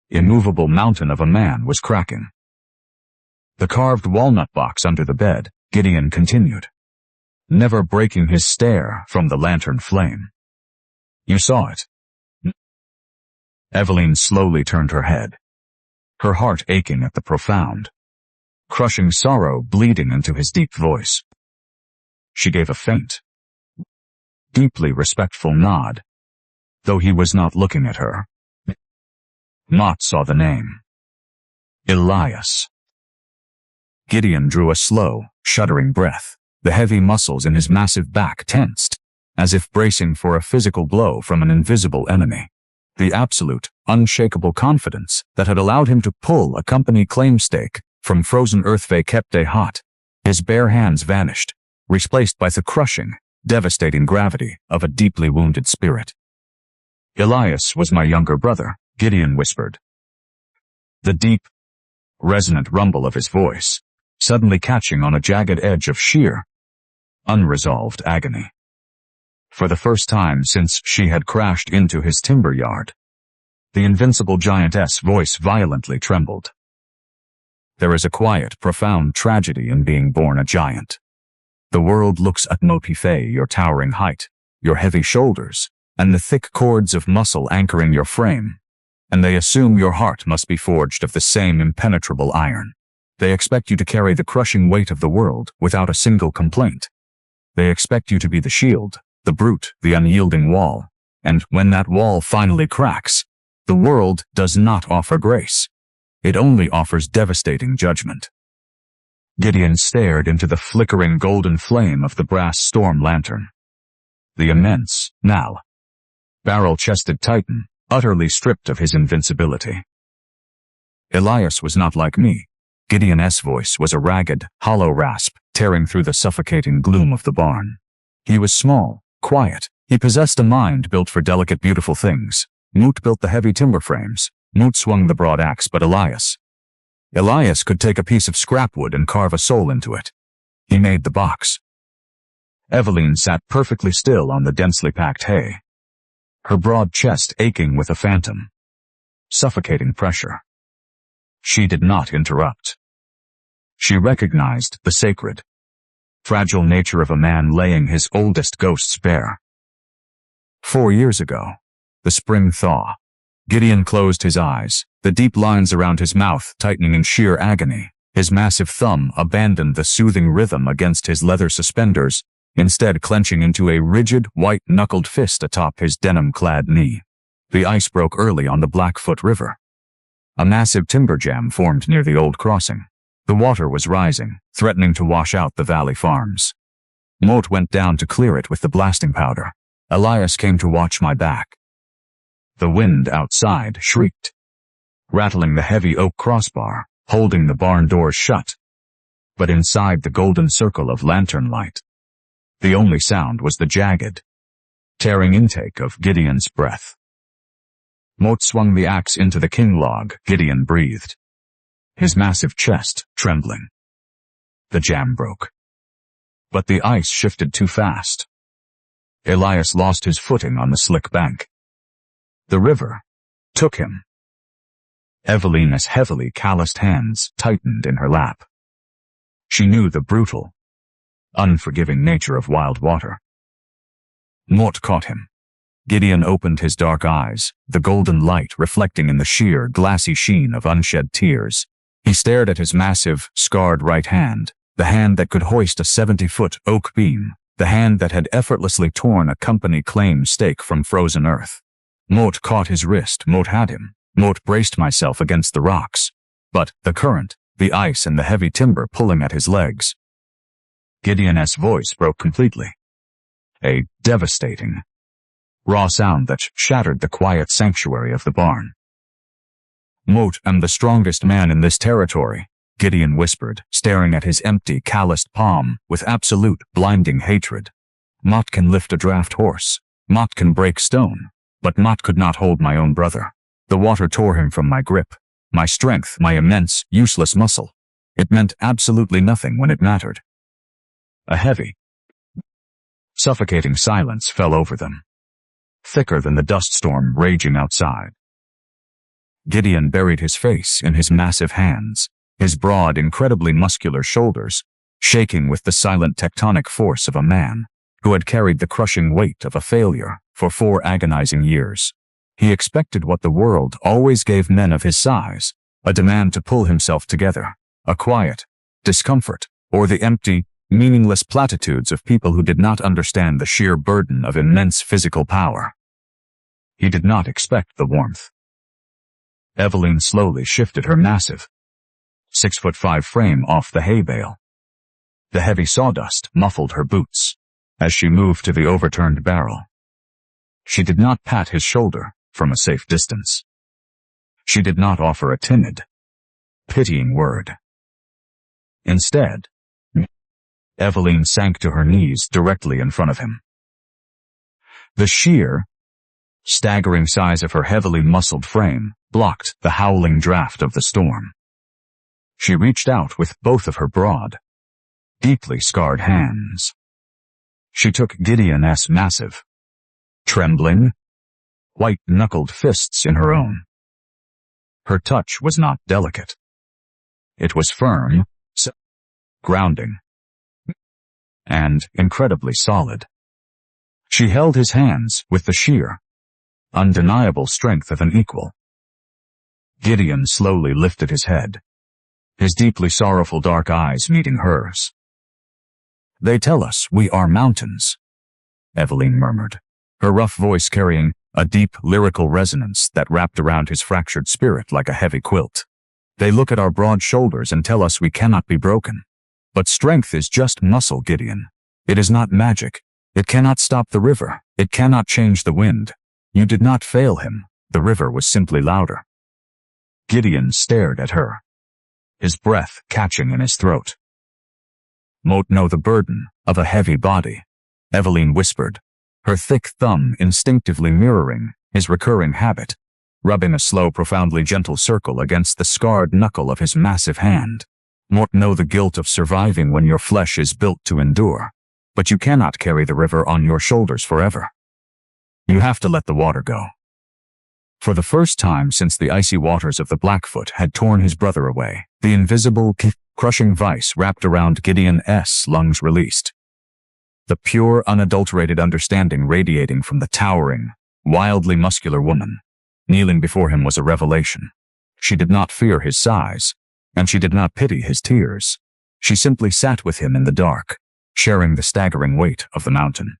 immovable mountain of a man was cracking. The carved walnut box under the bed, Gideon continued, never breaking his stare from the lantern flame. "You saw it." Eveline slowly turned her head, her heart aching at the profound, crushing sorrow bleeding into his deep voice. She gave a faint, deeply respectful nod, though he was not looking at her. Mott saw the name. Elias. Gideon drew a slow, shuddering breath, the heavy muscles in his massive back tensed, as if bracing for a physical blow from an invisible enemy. The absolute, unshakable confidence that had allowed him to pull a company claim stake from frozen earth kept hot. His bare hands vanished, replaced by the crushing, devastating gravity of a deeply wounded spirit. "Elias was my younger brother," Gideon whispered. The deep, resonant rumble of his voice, suddenly catching on a jagged edge of sheer, unresolved agony. For the first time since she had crashed into his timber yard, the invincible giantess' voice violently trembled. There is a quiet, profound tragedy in being born a giant. The world looks at your towering height, your heavy shoulders, and the thick cords of muscle anchoring your frame, and they assume your heart must be forged of the same impenetrable iron. They expect you to carry the crushing weight of the world without a single complaint. They expect you to be the shield, the brute, the unyielding wall, and when that wall finally cracks, the world does not offer grace. It only offers devastating judgment. Gideon stared into the flickering golden flame of the brass storm lantern. The immense, now barrel-chested titan utterly stripped of his invincibility. Elias was not like me. Gideon's voice was a ragged, hollow rasp, tearing through the suffocating gloom of the barn. He was small, quiet. He possessed a mind built for delicate, beautiful things. Moot built the heavy timber frames. Moot swung the broad axe, but Elias could take a piece of scrap wood and carve a soul into it. He made the box. Eveline sat perfectly still on the densely packed hay, her broad chest aching with a phantom, suffocating pressure. She did not interrupt. She recognized the sacred, fragile nature of a man laying his oldest ghosts bare. 4 years ago, the spring thaw. Gideon closed his eyes, the deep lines around his mouth tightening in sheer agony. His massive thumb abandoned the soothing rhythm against his leather suspenders, instead clenching into a rigid, white-knuckled fist atop his denim-clad knee. The ice broke early on the Blackfoot River. A massive timber jam formed near the old crossing. The water was rising, threatening to wash out the valley farms. Moat went down to clear it with the blasting powder. Elias came to watch my back. The wind outside shrieked, rattling the heavy oak crossbar, holding the barn doors shut. But inside the golden circle of lantern light, the only sound was the jagged, tearing intake of Gideon's breath. Moat swung the axe into the king log. Gideon breathed, his massive chest trembling. The jam broke. But the ice shifted too fast. Elias lost his footing on the slick bank. The river took him. Eveline's heavily calloused hands tightened in her lap. She knew the brutal, unforgiving nature of wild water. Mort caught him. Gideon opened his dark eyes, the golden light reflecting in the sheer, glassy sheen of unshed tears. He stared at his massive, scarred right hand, the hand that could hoist a 70-foot oak beam, the hand that had effortlessly torn a company claim stake from frozen earth. Mort caught his wrist. Mort had him. Mort braced myself against the rocks. But the current, the ice and the heavy timber pulling at his legs. Gideon's voice broke completely. A devastating, raw sound that shattered the quiet sanctuary of the barn. Moat, I'm the strongest man in this territory, Gideon whispered, staring at his empty, calloused palm with absolute, blinding hatred. Mott can lift a draft horse. Mott can break stone. But Mott could not hold my own brother. The water tore him from my grip, my strength, my immense, useless muscle. It meant absolutely nothing when it mattered. A heavy, suffocating silence fell over them, thicker than the dust storm raging outside. Gideon buried his face in his massive hands, his broad, incredibly muscular shoulders shaking with the silent tectonic force of a man who had carried the crushing weight of a failure for 4 agonizing years. He expected what the world always gave men of his size, a demand to pull himself together, a quiet discomfort, or the empty, meaningless platitudes of people who did not understand the sheer burden of immense physical power. He did not expect the warmth. Eveline slowly shifted her massive 6'5" frame off the hay bale. The heavy sawdust muffled her boots as she moved to the overturned barrel. She did not pat his shoulder from a safe distance. She did not offer a timid, pitying word. Instead, Eveline sank to her knees directly in front of him. The sheer, staggering size of her heavily muscled frame blocked the howling draft of the storm. She reached out with both of her broad, deeply scarred hands. She took Gideon's massive, trembling, white-knuckled fists in her own. Her touch was not delicate. It was firm, grounding, and incredibly solid. She held his hands with the sheer, undeniable strength of an equal. Gideon slowly lifted his head, his deeply sorrowful dark eyes meeting hers. "They tell us we are mountains," Eveline murmured, her rough voice carrying a deep lyrical resonance that wrapped around his fractured spirit like a heavy quilt. "They look at our broad shoulders and tell us we cannot be broken. But strength is just muscle, Gideon. It is not magic. It cannot stop the river. It cannot change the wind. You did not fail him. The river was simply louder. Gideon stared at her, his breath catching in his throat. "Mote know the burden of a heavy body," Eveline whispered, her thick thumb instinctively mirroring his recurring habit, rubbing a slow, profoundly gentle circle against the scarred knuckle of his massive hand. "Mote know the guilt of surviving when your flesh is built to endure, but you cannot carry the river on your shoulders forever. You have to let the water go." For the first time since the icy waters of the Blackfoot had torn his brother away, the invisible, crushing vice wrapped around Gideon's lungs released. The pure, unadulterated understanding radiating from the towering, wildly muscular woman kneeling before him was a revelation. She did not fear his size, and she did not pity his tears. She simply sat with him in the dark, sharing the staggering weight of the mountain.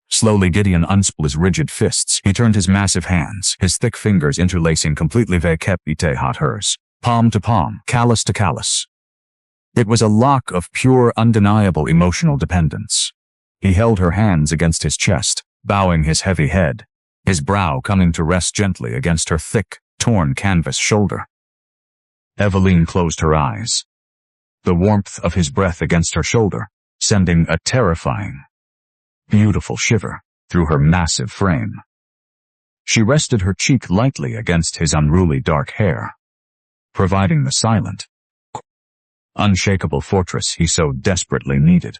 Slowly, Gideon unsplit his rigid fists. He turned his massive hands, his thick fingers interlacing completely hot hers, palm to palm, callus to callus. It was a lock of pure, undeniable emotional dependence. He held her hands against his chest, bowing his heavy head, his brow coming to rest gently against her thick, torn canvas shoulder. Eveline closed her eyes, the warmth of his breath against her shoulder, sending a terrifying, beautiful shiver through her massive frame. She rested her cheek lightly against his unruly dark hair, providing the silent, unshakable fortress he so desperately needed.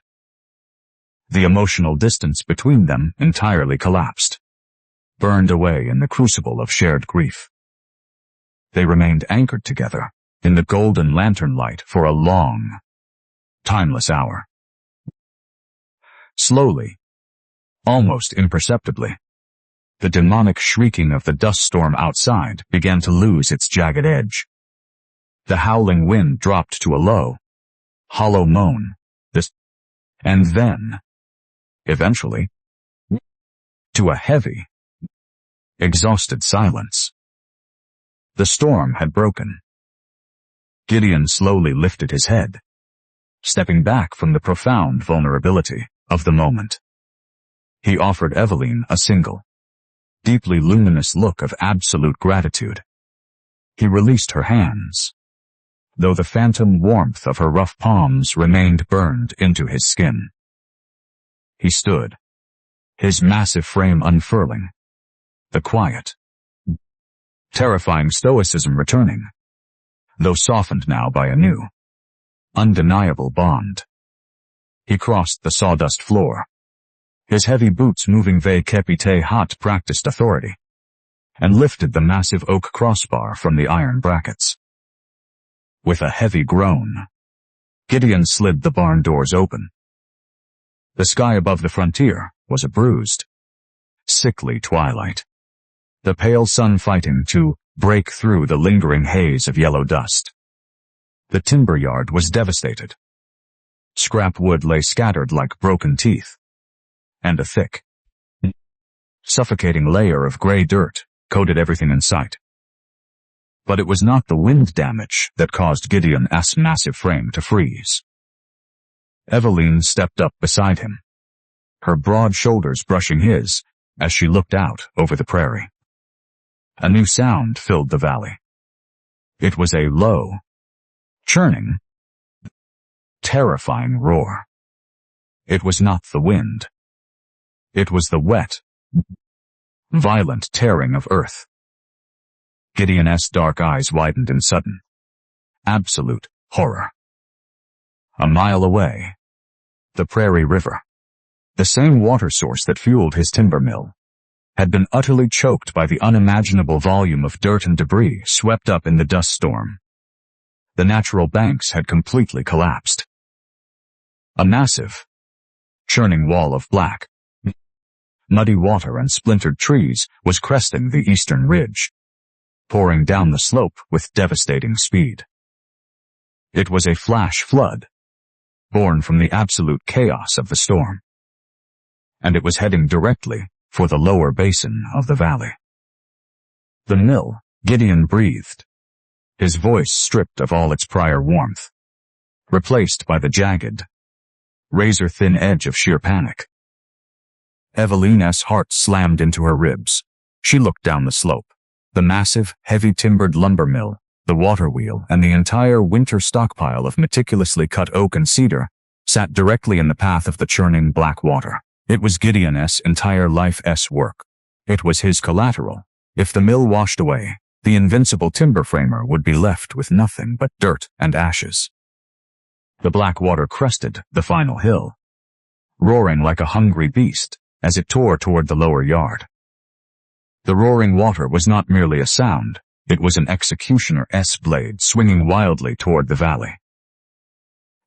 The emotional distance between them entirely collapsed, burned away in the crucible of shared grief. They remained anchored together in the golden lantern light for a long, timeless hour. Slowly, almost imperceptibly, the demonic shrieking of the dust storm outside began to lose its jagged edge. The howling wind dropped to a low, hollow moan, and then, eventually, to a heavy, exhausted silence. The storm had broken. Gideon slowly lifted his head, stepping back from the profound vulnerability of the moment. He offered Eveline a single, deeply luminous look of absolute gratitude. He released her hands, though the phantom warmth of her rough palms remained burned into his skin. He stood, his massive frame unfurling, the quiet, terrifying stoicism returning, though softened now by a new, undeniable bond. He crossed the sawdust floor, his heavy boots moving hot practiced authority, and lifted the massive oak crossbar from the iron brackets. With a heavy groan, Gideon slid the barn doors open. The sky above the frontier was a bruised, sickly twilight, the pale sun fighting to break through the lingering haze of yellow dust. The timber yard was devastated. Scrap wood lay scattered like broken teeth, and a thick, suffocating layer of gray dirt coated everything in sight. But it was not the wind damage that caused Gideon's massive frame to freeze. Eveline stepped up beside him, her broad shoulders brushing his as she looked out over the prairie. A new sound filled the valley. It was a low, churning, terrifying roar. It was not the wind. It was the wet, violent tearing of earth. Gideon's dark eyes widened in sudden, absolute horror. A mile away, the Prairie River, the same water source that fueled his timber mill, had been utterly choked by the unimaginable volume of dirt and debris swept up in the dust storm. The natural banks had completely collapsed. A massive, churning wall of black, muddy water and splintered trees was cresting the eastern ridge, pouring down the slope with devastating speed. It was a flash flood, born from the absolute chaos of the storm, and it was heading directly for the lower basin of the valley. The mill, Gideon breathed, his voice stripped of all its prior warmth, replaced by the jagged, razor-thin edge of sheer panic. Eveline's heart slammed into her ribs, She looked down the slope. The massive, heavy-timbered lumber mill, the water wheel, and the entire winter stockpile of meticulously cut oak and cedar sat directly in the path of the churning black water. It was Gideon's entire life's work. It was his collateral. If the mill washed away, the invincible timber framer would be left with nothing but dirt and ashes. The black water crested the final hill, roaring like a hungry beast as it tore toward the lower yard. The roaring water was not merely a sound, it was an executioner's blade swinging wildly toward the valley.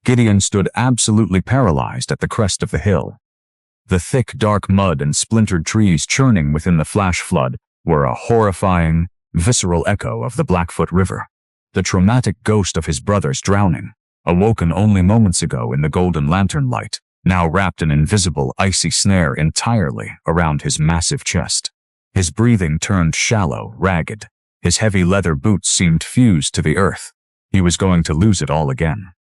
Gideon stood absolutely paralyzed at the crest of the hill. The thick, dark mud and splintered trees churning within the flash flood were a horrifying, visceral echo of the Blackfoot River, the traumatic ghost of his brother's drowning, awoken only moments ago in the golden lantern light, now wrapped an invisible, icy snare entirely around his massive chest. His breathing turned shallow, ragged. His heavy leather boots seemed fused to the earth. He was going to lose it all again.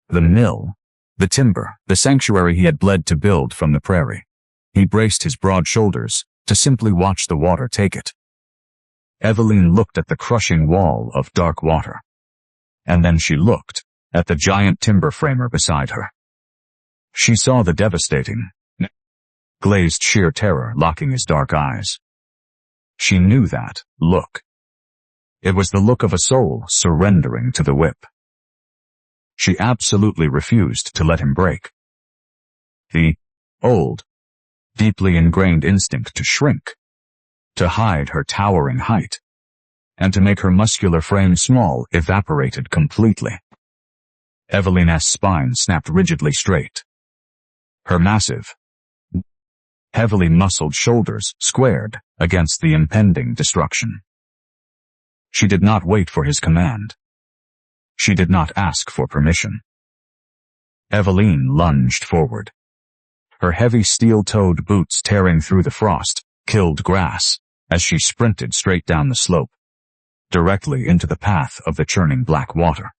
The mill, the timber, the sanctuary he had bled to build from the prairie. He braced his broad shoulders to simply watch the water take it. Eveline looked at the crushing wall of dark water. And then she looked at the giant timber framer beside her. She saw the devastating, glazed sheer terror locking his dark eyes. She knew that look. It was the look of a soul surrendering to the whip. She absolutely refused to let him break. The old, deeply ingrained instinct to shrink, to hide her towering height, and to make her muscular frame small evaporated completely. Eveline's spine snapped rigidly straight. Her massive, heavily muscled shoulders squared against the impending destruction. She did not wait for his command. She did not ask for permission. Eveline lunged forward. Her heavy steel-toed boots tearing through the frost, killed grass, as she sprinted straight down the slope, directly into the path of the churning black water.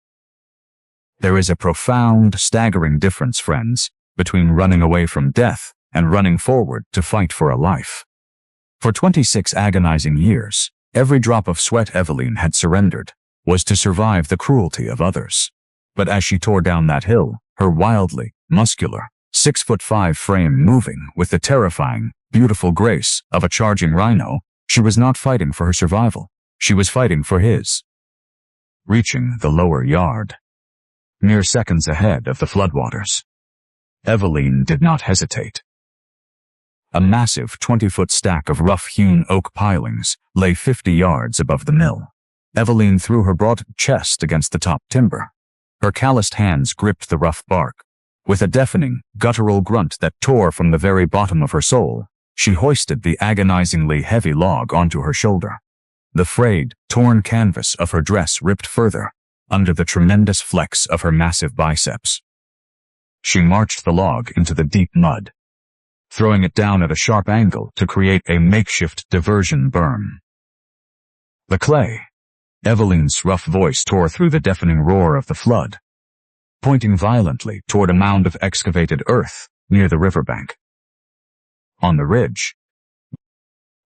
There is a profound, staggering difference, friends, between running away from death and running forward to fight for a life. For 26 agonizing years, every drop of sweat Eveline had surrendered was to survive the cruelty of others. But as she tore down that hill, her wildly muscular, 6'5" frame moving with the terrifying, beautiful grace of a charging rhino, she was not fighting for her survival. She was fighting for his. Reaching the lower yard, mere seconds ahead of the floodwaters, Eveline did not hesitate. A massive 20-foot stack of rough-hewn oak pilings lay 50 yards above the mill. Eveline threw her broad chest against the top timber. Her calloused hands gripped the rough bark. With a deafening, guttural grunt that tore from the very bottom of her soul, she hoisted the agonizingly heavy log onto her shoulder. The frayed, torn canvas of her dress ripped further, under the tremendous flex of her massive biceps. She marched the log into the deep mud, throwing it down at a sharp angle to create a makeshift diversion berm. The clay. Eveline's rough voice tore through the deafening roar of the flood, pointing violently toward a mound of excavated earth near the riverbank. On the ridge,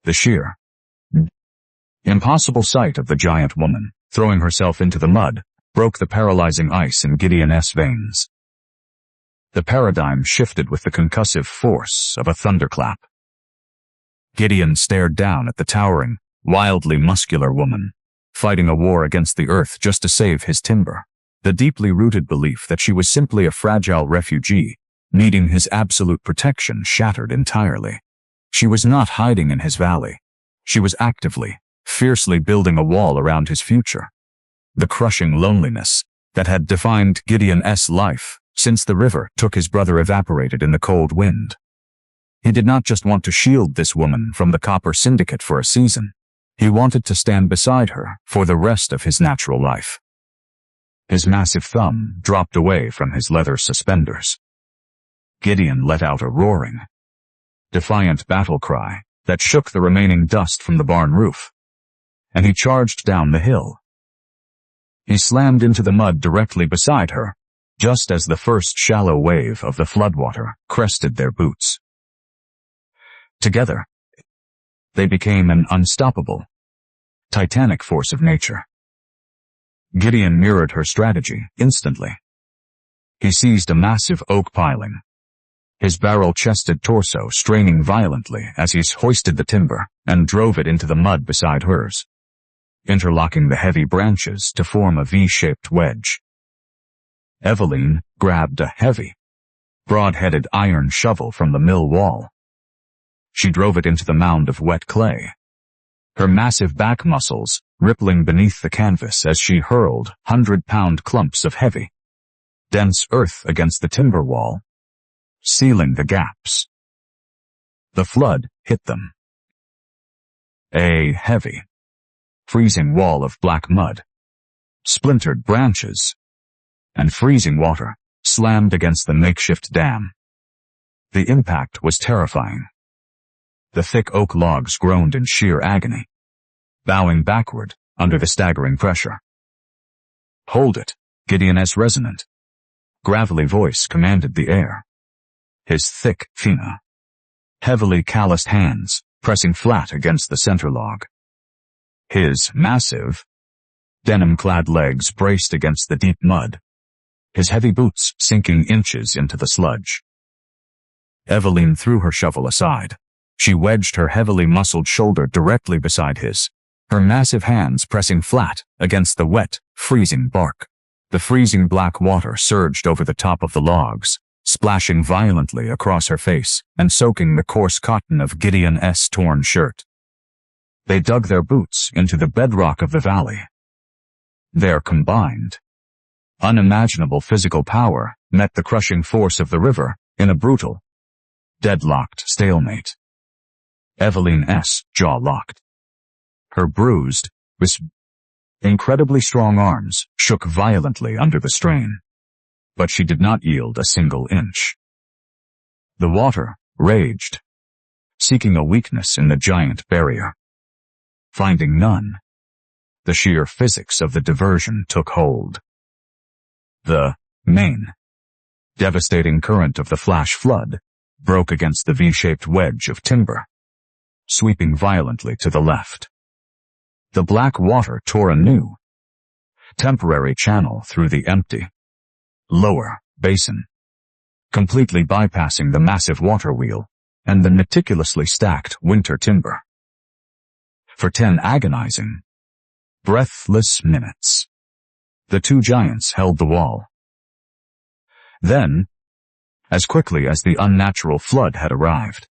the sheer, impossible sight of the giant woman throwing herself into the mud broke the paralyzing ice in Gideon's veins. The paradigm shifted with the concussive force of a thunderclap. Gideon stared down at the towering, wildly muscular woman, fighting a war against the earth just to save his timber. The deeply rooted belief that she was simply a fragile refugee, needing his absolute protection, shattered entirely. She was not hiding in his valley. She was actively, fiercely building a wall around his future. The crushing loneliness that had defined Gideon's life since the river took his brother evaporated in the cold wind. He did not just want to shield this woman from the copper syndicate for a season. He wanted to stand beside her for the rest of his natural life. His massive thumb dropped away from his leather suspenders. Gideon let out a roaring, defiant battle cry that shook the remaining dust from the barn roof, and he charged down the hill. He slammed into the mud directly beside her, just as the first shallow wave of the floodwater crested their boots. Together, They became an unstoppable, titanic force of nature. Gideon mirrored her strategy instantly. He seized a massive oak piling, his barrel-chested torso straining violently as he hoisted the timber and drove it into the mud beside hers, interlocking the heavy branches to form a V-shaped wedge. Eveline grabbed a heavy, broad-headed iron shovel from the mill wall. She drove it into the mound of wet clay, her massive back muscles rippling beneath the canvas as she hurled 100-pound clumps of heavy, dense earth against the timber wall, sealing the gaps. The flood hit them. A heavy, freezing wall of black mud, splintered branches, and freezing water slammed against the makeshift dam. The impact was terrifying. The thick oak logs groaned in sheer agony, bowing backward under the staggering pressure. "Hold it," Gideon's resonant, gravelly voice commanded the air. His thick, fina, heavily calloused hands pressing flat against the center log. His massive, denim-clad legs braced against the deep mud, his heavy boots sinking inches into the sludge. Eveline threw her shovel aside. She wedged her heavily muscled shoulder directly beside his, her massive hands pressing flat against the wet, freezing bark. The freezing black water surged over the top of the logs, splashing violently across her face and soaking the coarse cotton of Gideon's torn shirt. They dug their boots into the bedrock of the valley. Their combined, unimaginable physical power met the crushing force of the river in a brutal, deadlocked stalemate. Eveline's jaw locked. Her bruised, incredibly strong arms shook violently under the strain, but she did not yield a single inch. The water raged, seeking a weakness in the giant barrier. Finding none, the sheer physics of the diversion took hold. The main, devastating current of the flash flood broke against the V-shaped wedge of timber, sweeping violently to the left. The black water tore a new, temporary channel through the empty, lower basin, completely bypassing the massive water wheel and the meticulously stacked winter timber. For 10 agonizing, breathless minutes, the two giants held the wall. Then, as quickly as the unnatural flood had arrived,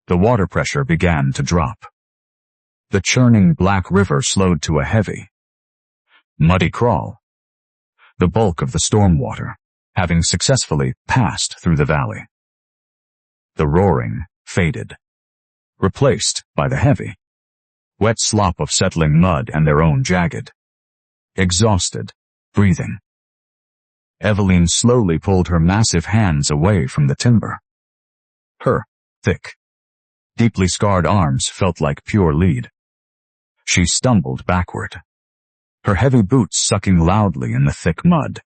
the water pressure began to drop. The churning black river slowed to a heavy, muddy crawl, the bulk of the storm water having successfully passed through the valley. The roaring faded, replaced by the heavy, wet slop of settling mud and their own jagged, exhausted breathing. Eveline slowly pulled her massive hands away from the timber. Her thick, deeply scarred arms felt like pure lead. She stumbled backward, her heavy boots sucking loudly in the thick mud.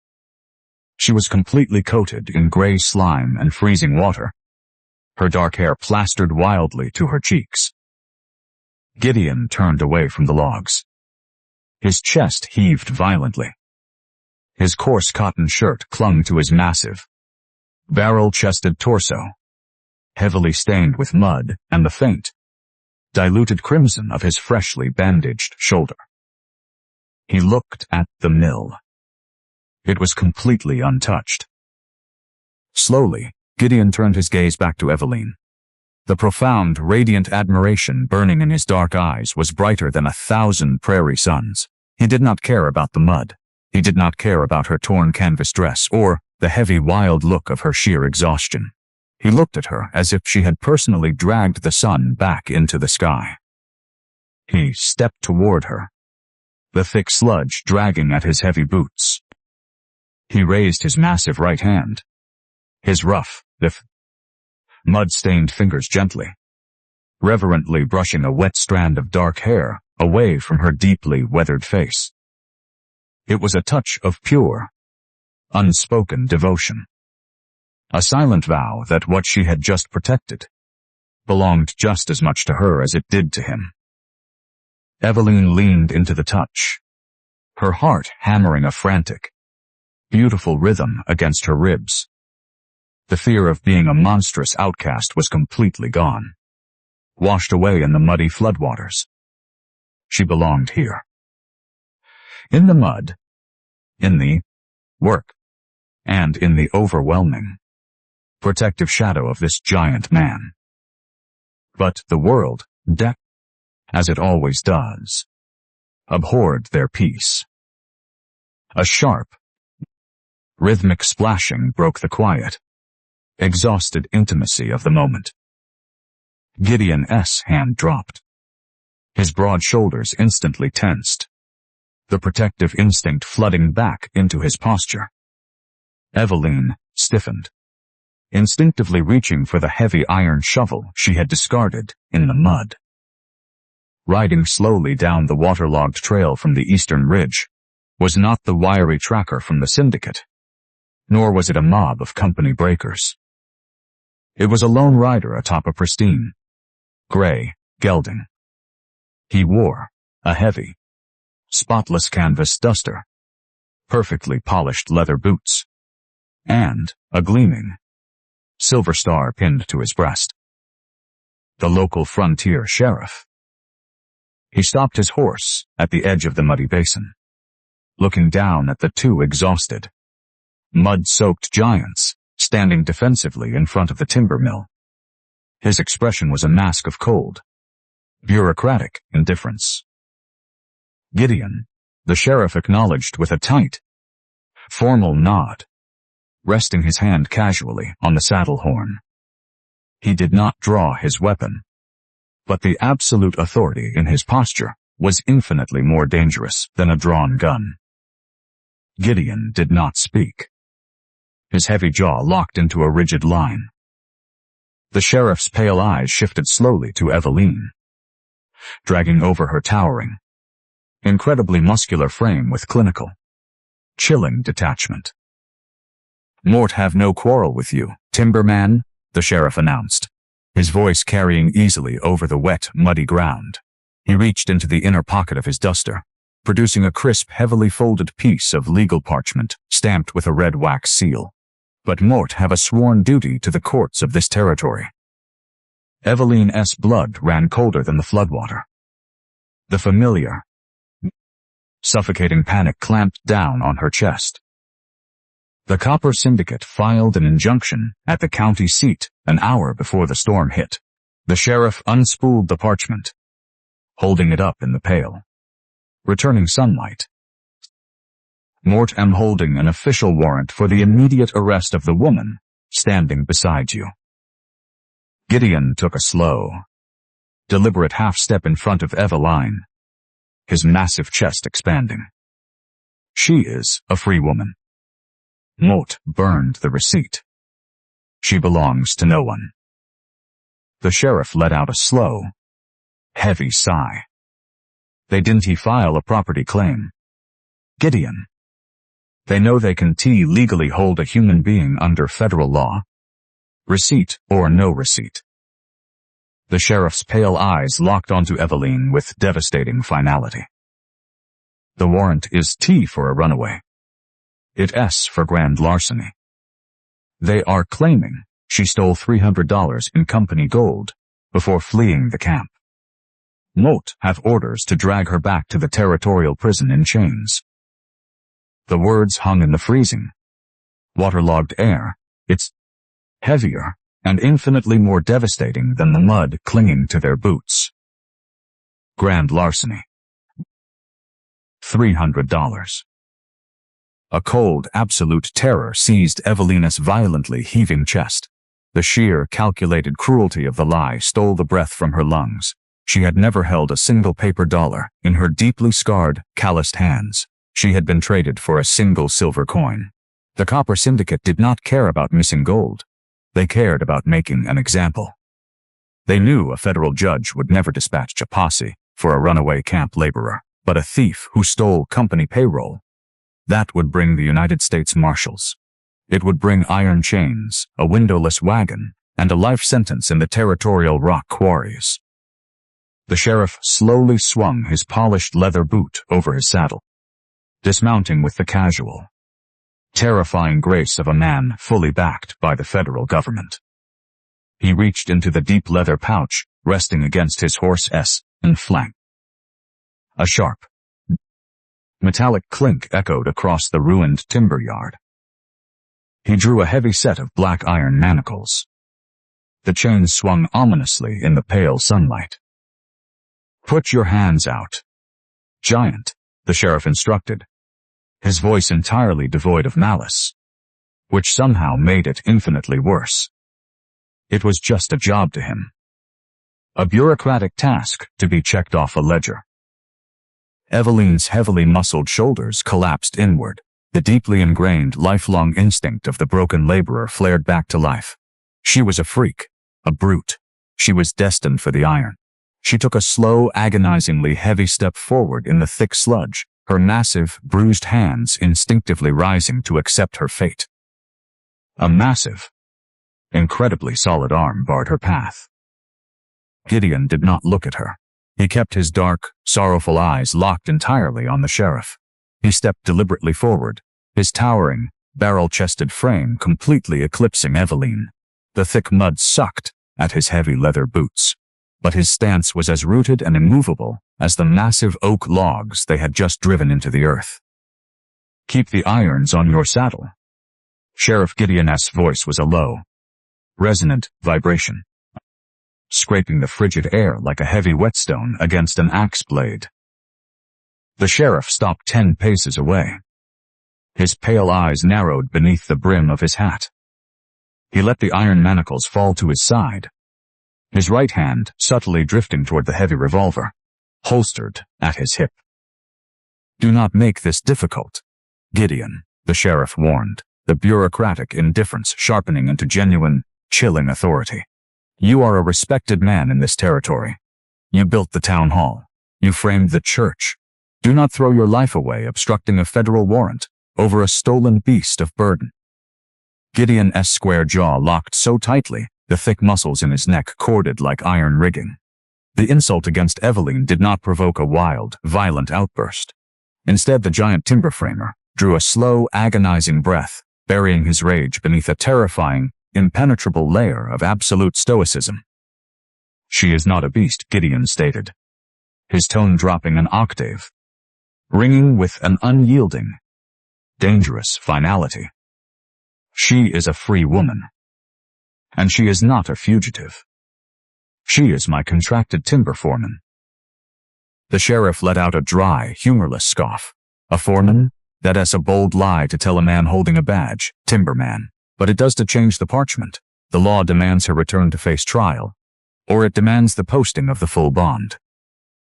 She was completely coated in gray slime and freezing water, her dark hair plastered wildly to her cheeks. Gideon turned away from the logs. His chest heaved violently. His coarse cotton shirt clung to his massive, barrel-chested torso, heavily stained with mud and the faint, diluted crimson of his freshly bandaged shoulder. He looked at the mill. It was completely untouched. Slowly, Gideon turned his gaze back to Eveline. The profound, radiant admiration burning in his dark eyes was brighter than 1,000 prairie suns. He did not care about the mud. He did not care about her torn canvas dress or the heavy, wild look of her sheer exhaustion. He looked at her as if she had personally dragged the sun back into the sky. He stepped toward her, the thick sludge dragging at his heavy boots. He raised his massive right hand, his rough, mud-stained fingers gently, reverently brushing a wet strand of dark hair away from her deeply weathered face. It was a touch of pure, unspoken devotion. A silent vow that what she had just protected, belonged just as much to her as it did to him. Eveline leaned into the touch, her heart hammering a frantic, beautiful rhythm against her ribs. The fear of being a monstrous outcast was completely gone, washed away in the muddy floodwaters. She belonged here. In the mud, in the work, and in the overwhelming, protective shadow of this giant man. But the world, as it always does, abhorred their peace. A sharp, rhythmic splashing broke the quiet, exhausted intimacy of the moment. Gideon's hand dropped. His broad shoulders instantly tensed, the protective instinct flooding back into his posture. Eveline stiffened, instinctively reaching for the heavy iron shovel she had discarded in the mud. Riding slowly down the waterlogged trail from the eastern ridge was not the wiry tracker from the syndicate, nor was it a mob of company breakers. It was a lone rider atop a pristine, gray gelding. He wore a heavy, spotless canvas duster, perfectly polished leather boots, and a gleaming silver star pinned to his breast. The local frontier sheriff. He stopped his horse at the edge of the muddy basin, looking down at the two exhausted, mud-soaked giants standing defensively in front of the timber mill. His expression was a mask of cold, bureaucratic indifference. Gideon, the sheriff acknowledged with a tight, formal nod, resting his hand casually on the saddle horn. He did not draw his weapon, but the absolute authority in his posture was infinitely more dangerous than a drawn gun. Gideon did not speak. His heavy jaw locked into a rigid line. The sheriff's pale eyes shifted slowly to Eveline, dragging over her towering, incredibly muscular frame with clinical, chilling detachment. "Mort have no quarrel with you, timberman," the sheriff announced, his voice carrying easily over the wet, muddy ground. He reached into the inner pocket of his duster, producing a crisp, heavily folded piece of legal parchment stamped with a red wax seal. "But Mort have a sworn duty to the courts of this territory." Eveline's blood ran colder than the floodwater. The familiar, suffocating panic clamped down on her chest. The Copper Syndicate filed an injunction at the county seat an hour before the storm hit. The sheriff unspooled the parchment, holding it up in the pale, returning sunlight. "Mort am holding an official warrant for the immediate arrest of the woman standing beside you." Gideon took a slow, deliberate half-step in front of Eveline, his massive chest expanding. "She is a free woman. Mort burned the receipt. She belongs to no one." The sheriff let out a slow, heavy sigh. "They didn't file a property claim. Gideon. They know they can legally hold a human being under federal law. Receipt or no receipt." The sheriff's pale eyes locked onto Eveline with devastating finality. "The warrant is T for a runaway. It S for grand larceny. They are claiming she stole $300 in company gold before fleeing the camp. Mort have orders to drag her back to the territorial prison in chains." The words hung in the freezing, waterlogged air. "It's heavier and infinitely more devastating than the mud clinging to their boots. Grand larceny. $300. A cold, absolute terror seized Eveline's violently heaving chest. The sheer, calculated cruelty of the lie stole the breath from her lungs. She had never held a single paper dollar in her deeply scarred, calloused hands. She had been traded for a single silver coin. The Copper Syndicate did not care about missing gold. They cared about making an example. They knew a federal judge would never dispatch a posse for a runaway camp laborer, but a thief who stole company payroll. That would bring the United States Marshals. It would bring iron chains, a windowless wagon, and a life sentence in the territorial rock quarries. The sheriff slowly swung his polished leather boot over his saddle, dismounting with the casual, terrifying grace of a man fully backed by the federal government. He reached into the deep leather pouch, resting against his horse's flank. A sharp, metallic clink echoed across the ruined timber yard. He drew a heavy set of black iron manacles. The chains swung ominously in the pale sunlight. "Put your hands out, giant," the sheriff instructed, his voice entirely devoid of malice, which somehow made it infinitely worse. It was just a job to him. A bureaucratic task to be checked off a ledger. Eveline's heavily muscled shoulders collapsed inward. The deeply ingrained, lifelong instinct of the broken laborer flared back to life. She was a freak, a brute. She was destined for the iron. She took a slow, agonizingly heavy step forward in the thick sludge, her massive, bruised hands instinctively rising to accept her fate. A massive, incredibly solid arm barred her path. Gideon did not look at her. He kept his dark, sorrowful eyes locked entirely on the sheriff. He stepped deliberately forward, his towering, barrel-chested frame completely eclipsing Eveline. The thick mud sucked at his heavy leather boots, but his stance was as rooted and immovable as the massive oak logs they had just driven into the earth. "Keep the irons on your saddle." Sheriff Gideon's voice was a low, resonant vibration, scraping the frigid air like a heavy whetstone against an axe blade. The sheriff stopped 10 paces away. His pale eyes narrowed beneath the brim of his hat. He let the iron manacles fall to his side, his right hand subtly drifting toward the heavy revolver, holstered at his hip. "Do not make this difficult, Gideon," the sheriff warned, the bureaucratic indifference sharpening into genuine, chilling authority. "You are a respected man in this territory. You built the town hall. You framed the church. Do not throw your life away obstructing a federal warrant over a stolen beast of burden." Gideon's square jaw locked so tightly, the thick muscles in his neck corded like iron rigging. The insult against Eveline did not provoke a wild, violent outburst. Instead, the giant timber framer drew a slow, agonizing breath, burying his rage beneath a terrifying, impenetrable layer of absolute stoicism. "She is not a beast," Gideon stated, his tone dropping an octave, ringing with an unyielding, dangerous finality. "She is a free woman. And she is not a fugitive. She is my contracted timber foreman." The sheriff let out a dry, humorless scoff. "A foreman? That's a bold lie to tell a man holding a badge, timberman. But it does to change the parchment. The law demands her return to face trial, or it demands the posting of the full bond.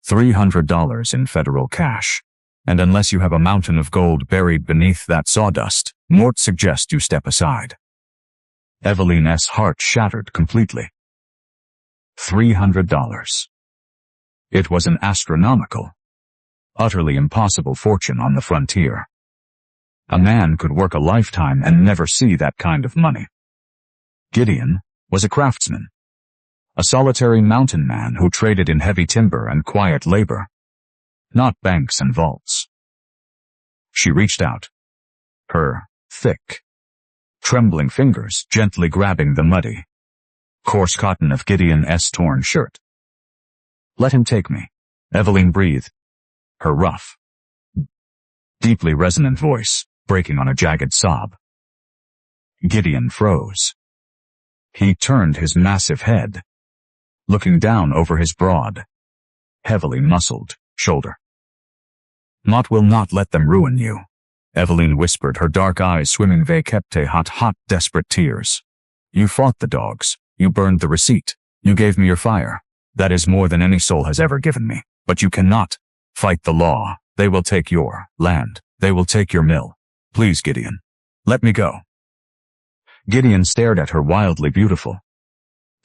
$300 in federal cash. And unless you have a mountain of gold buried beneath that sawdust, Mort suggests you step aside." Eveline's heart shattered completely. $300. It was an astronomical, utterly impossible fortune on the frontier. A man could work a lifetime and never see that kind of money. Gideon was a craftsman, a solitary mountain man who traded in heavy timber and quiet labor, not banks and vaults. She reached out, her thick, trembling fingers gently grabbing the muddy, coarse cotton of Gideon's torn shirt. "Let him take me," Eveline breathed, her rough, deeply resonant voice breaking on a jagged sob. Gideon froze. He turned his massive head, looking down over his broad, heavily muscled shoulder. "Mott will not let them ruin you," Eveline whispered, her dark eyes swimming vacepte hot, desperate tears. "You fought the dogs. You burned the receipt. You gave me your fire. That is more than any soul has ever given me. But you cannot fight the law. They will take your land. They will take your mill. Please, Gideon, let me go." Gideon stared at her wildly beautiful,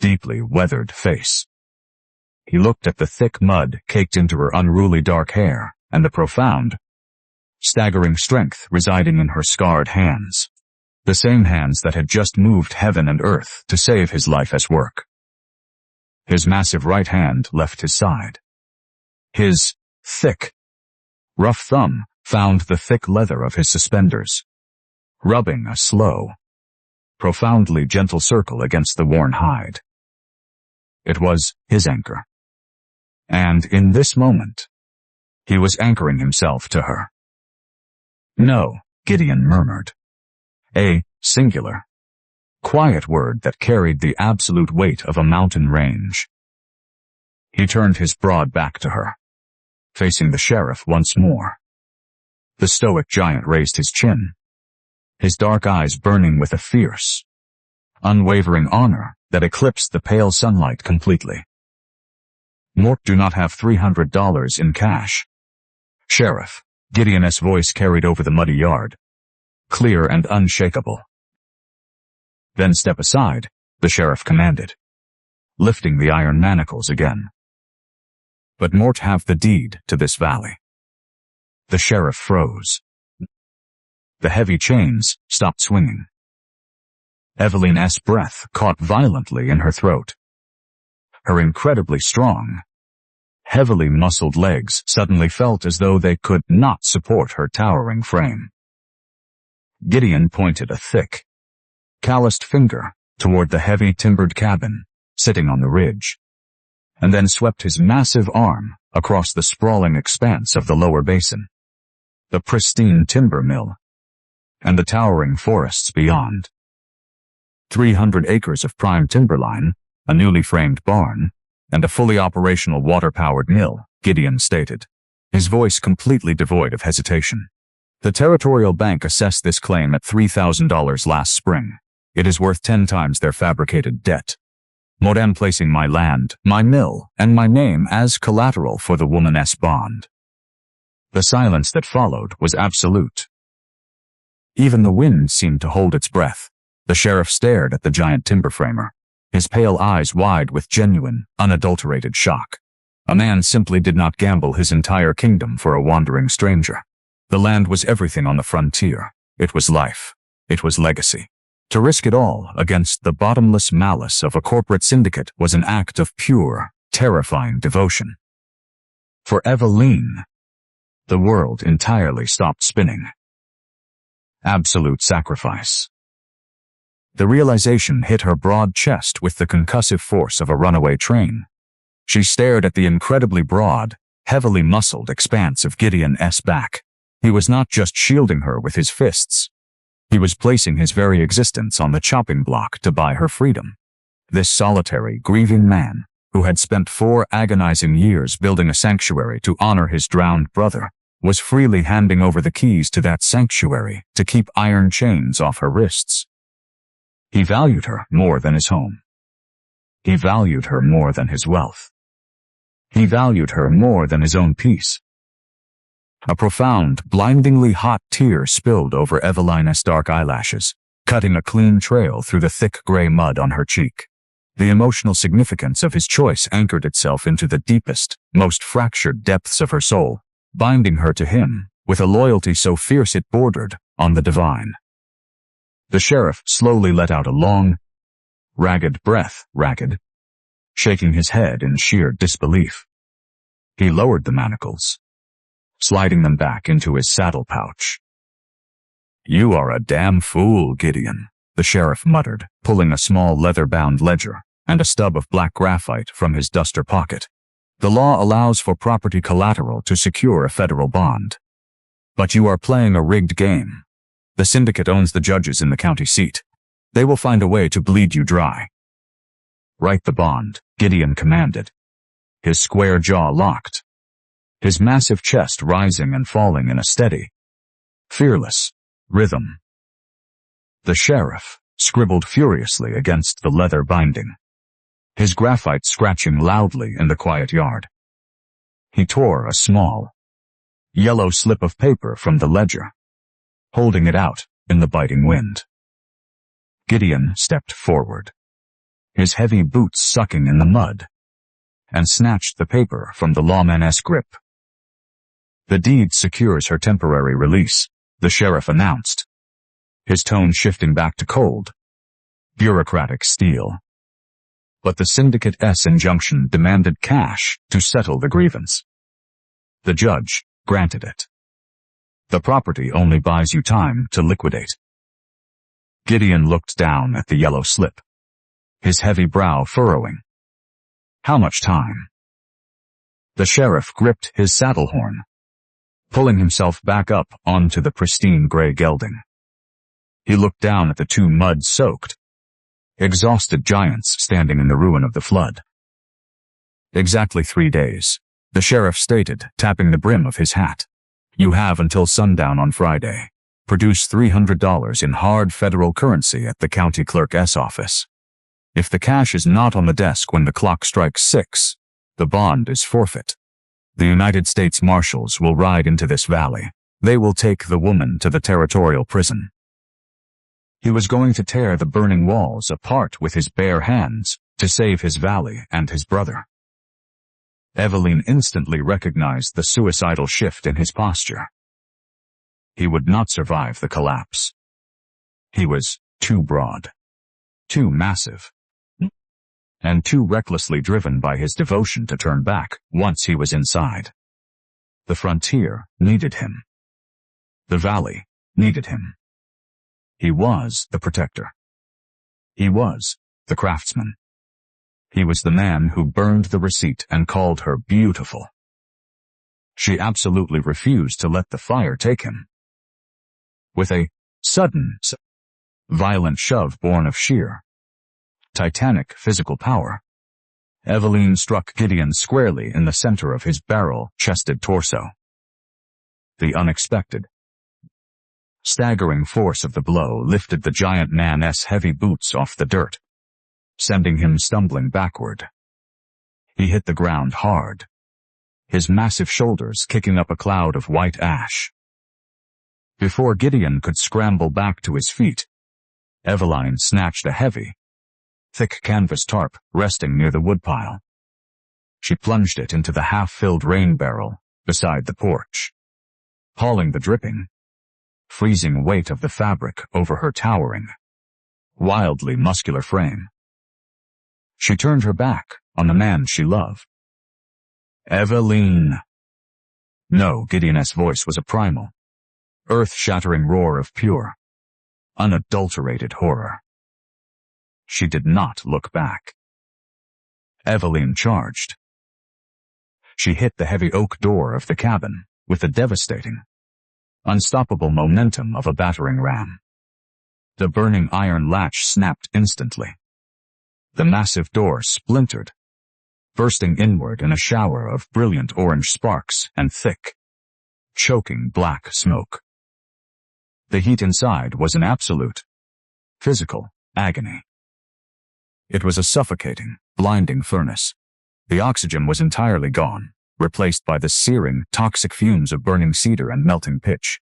deeply weathered face. He looked at the thick mud caked into her unruly dark hair and the profound, staggering strength residing in her scarred hands. The same hands that had just moved heaven and earth to save his life as work. His massive right hand left his side. His thick, rough thumb found the thick leather of his suspenders, rubbing a slow, profoundly gentle circle against the worn hide. It was his anchor. And in this moment, he was anchoring himself to her. "No," Gideon murmured. A singular, quiet word that carried the absolute weight of a mountain range. He turned his broad back to her, facing the sheriff once more. The stoic giant raised his chin, his dark eyes burning with a fierce, unwavering honor that eclipsed the pale sunlight completely. "Mort do not have $300 in cash." "Sheriff," Gideon's voice carried over the muddy yard, clear and unshakable. "Then step aside," the sheriff commanded, lifting the iron manacles again. "But Mort have the deed to this valley." The sheriff froze. The heavy chains stopped swinging. Eveline's breath caught violently in her throat. Her incredibly strong, heavily muscled legs suddenly felt as though they could not support her towering frame. Gideon pointed a thick, calloused finger toward the heavy timbered cabin sitting on the ridge, and then swept his massive arm across the sprawling expanse of the lower basin, the pristine timber mill, and the towering forests beyond. 300 acres of prime timberline, a newly framed barn, and a fully operational water-powered mill, Gideon stated, his voice completely devoid of hesitation. "The Territorial Bank assessed this claim at $3,000 last spring. It is worth 10 times their fabricated debt. Moran placing my land, my mill, and my name as collateral for the woman's bond." The silence that followed was absolute. Even the wind seemed to hold its breath. The sheriff stared at the giant timber framer, his pale eyes wide with genuine, unadulterated shock. A man simply did not gamble his entire kingdom for a wandering stranger. The land was everything on the frontier. It was life. It was legacy. To risk it all against the bottomless malice of a corporate syndicate was an act of pure, terrifying devotion. For Eveline, the world entirely stopped spinning. Absolute sacrifice. The realization hit her broad chest with the concussive force of a runaway train. She stared at the incredibly broad, heavily muscled expanse of Gideon's back. He was not just shielding her with his fists. He was placing his very existence on the chopping block to buy her freedom. This solitary, grieving man, who had spent 4 agonizing years building a sanctuary to honor his drowned brother, was freely handing over the keys to that sanctuary to keep iron chains off her wrists. He valued her more than his home. He valued her more than his wealth. He valued her more than his own peace. A profound, blindingly hot tear spilled over Eveline's dark eyelashes, cutting a clean trail through the thick gray mud on her cheek. The emotional significance of his choice anchored itself into the deepest, most fractured depths of her soul, binding her to him with a loyalty so fierce it bordered on the divine. The sheriff slowly let out a long, ragged breath, shaking his head in sheer disbelief. He lowered the manacles, sliding them back into his saddle pouch. "You are a damn fool, Gideon," the sheriff muttered, pulling a small leather-bound ledger and a stub of black graphite from his duster pocket. "The law allows for property collateral to secure a federal bond. But you are playing a rigged game. The syndicate owns the judges in the county seat. They will find a way to bleed you dry." "Write the bond," Gideon commanded, his square jaw locked, his massive chest rising and falling in a steady, fearless rhythm. The sheriff scribbled furiously against the leather binding, his graphite scratching loudly in the quiet yard. He tore a small, yellow slip of paper from the ledger, holding it out in the biting wind. Gideon stepped forward, his heavy boots sucking in the mud, and snatched the paper from the lawman's grip. "The deed secures her temporary release," the sheriff announced, his tone shifting back to cold, bureaucratic steel. But the syndicate's injunction demanded cash to settle the grievance. The judge granted it. The property only buys you time to liquidate. Gideon looked down at the yellow slip, his heavy brow furrowing. How much time? The sheriff gripped his saddle horn, pulling himself back up onto the pristine gray gelding. He looked down at the two mud-soaked, exhausted giants standing in the ruin of the flood. Exactly 3 days, the sheriff stated, tapping the brim of his hat. You have until sundown on Friday. Produce $300 in hard federal currency at the county clerk's office. If the cash is not on the desk when the clock strikes 6, the bond is forfeit. The United States Marshals will ride into this valley. They will take the woman to the territorial prison. He was going to tear the burning walls apart with his bare hands to save his valley and his brother. Eveline instantly recognized the suicidal shift in his posture. He would not survive the collapse. He was too broad, too massive, and too recklessly driven by his devotion to turn back once he was inside. The frontier needed him. The valley needed him. He was the protector. He was the craftsman. He was the man who burned the receipt and called her beautiful. She absolutely refused to let the fire take him. With a sudden, violent shove born of sheer, titanic physical power, Eveline struck Gideon squarely in the center of his barrel-chested torso. The unexpected, staggering force of the blow lifted the giant man's heavy boots off the dirt, sending him stumbling backward. He hit the ground hard, his massive shoulders kicking up a cloud of white ash. Before Gideon could scramble back to his feet, Eveline snatched a heavy, thick canvas tarp resting near the woodpile. She plunged it into the half-filled rain barrel beside the porch, hauling the dripping, freezing weight of the fabric over her towering, wildly muscular frame. She turned her back on the man she loved. Eveline. No, Gideon's voice was a primal, earth-shattering roar of pure, unadulterated horror. She did not look back. Eveline charged. She hit the heavy oak door of the cabin with the devastating, unstoppable momentum of a battering ram. The burning iron latch snapped instantly. The massive door splintered, bursting inward in a shower of brilliant orange sparks and thick, choking black smoke. The heat inside was an absolute, physical agony. It was a suffocating, blinding furnace. The oxygen was entirely gone, replaced by the searing, toxic fumes of burning cedar and melting pitch.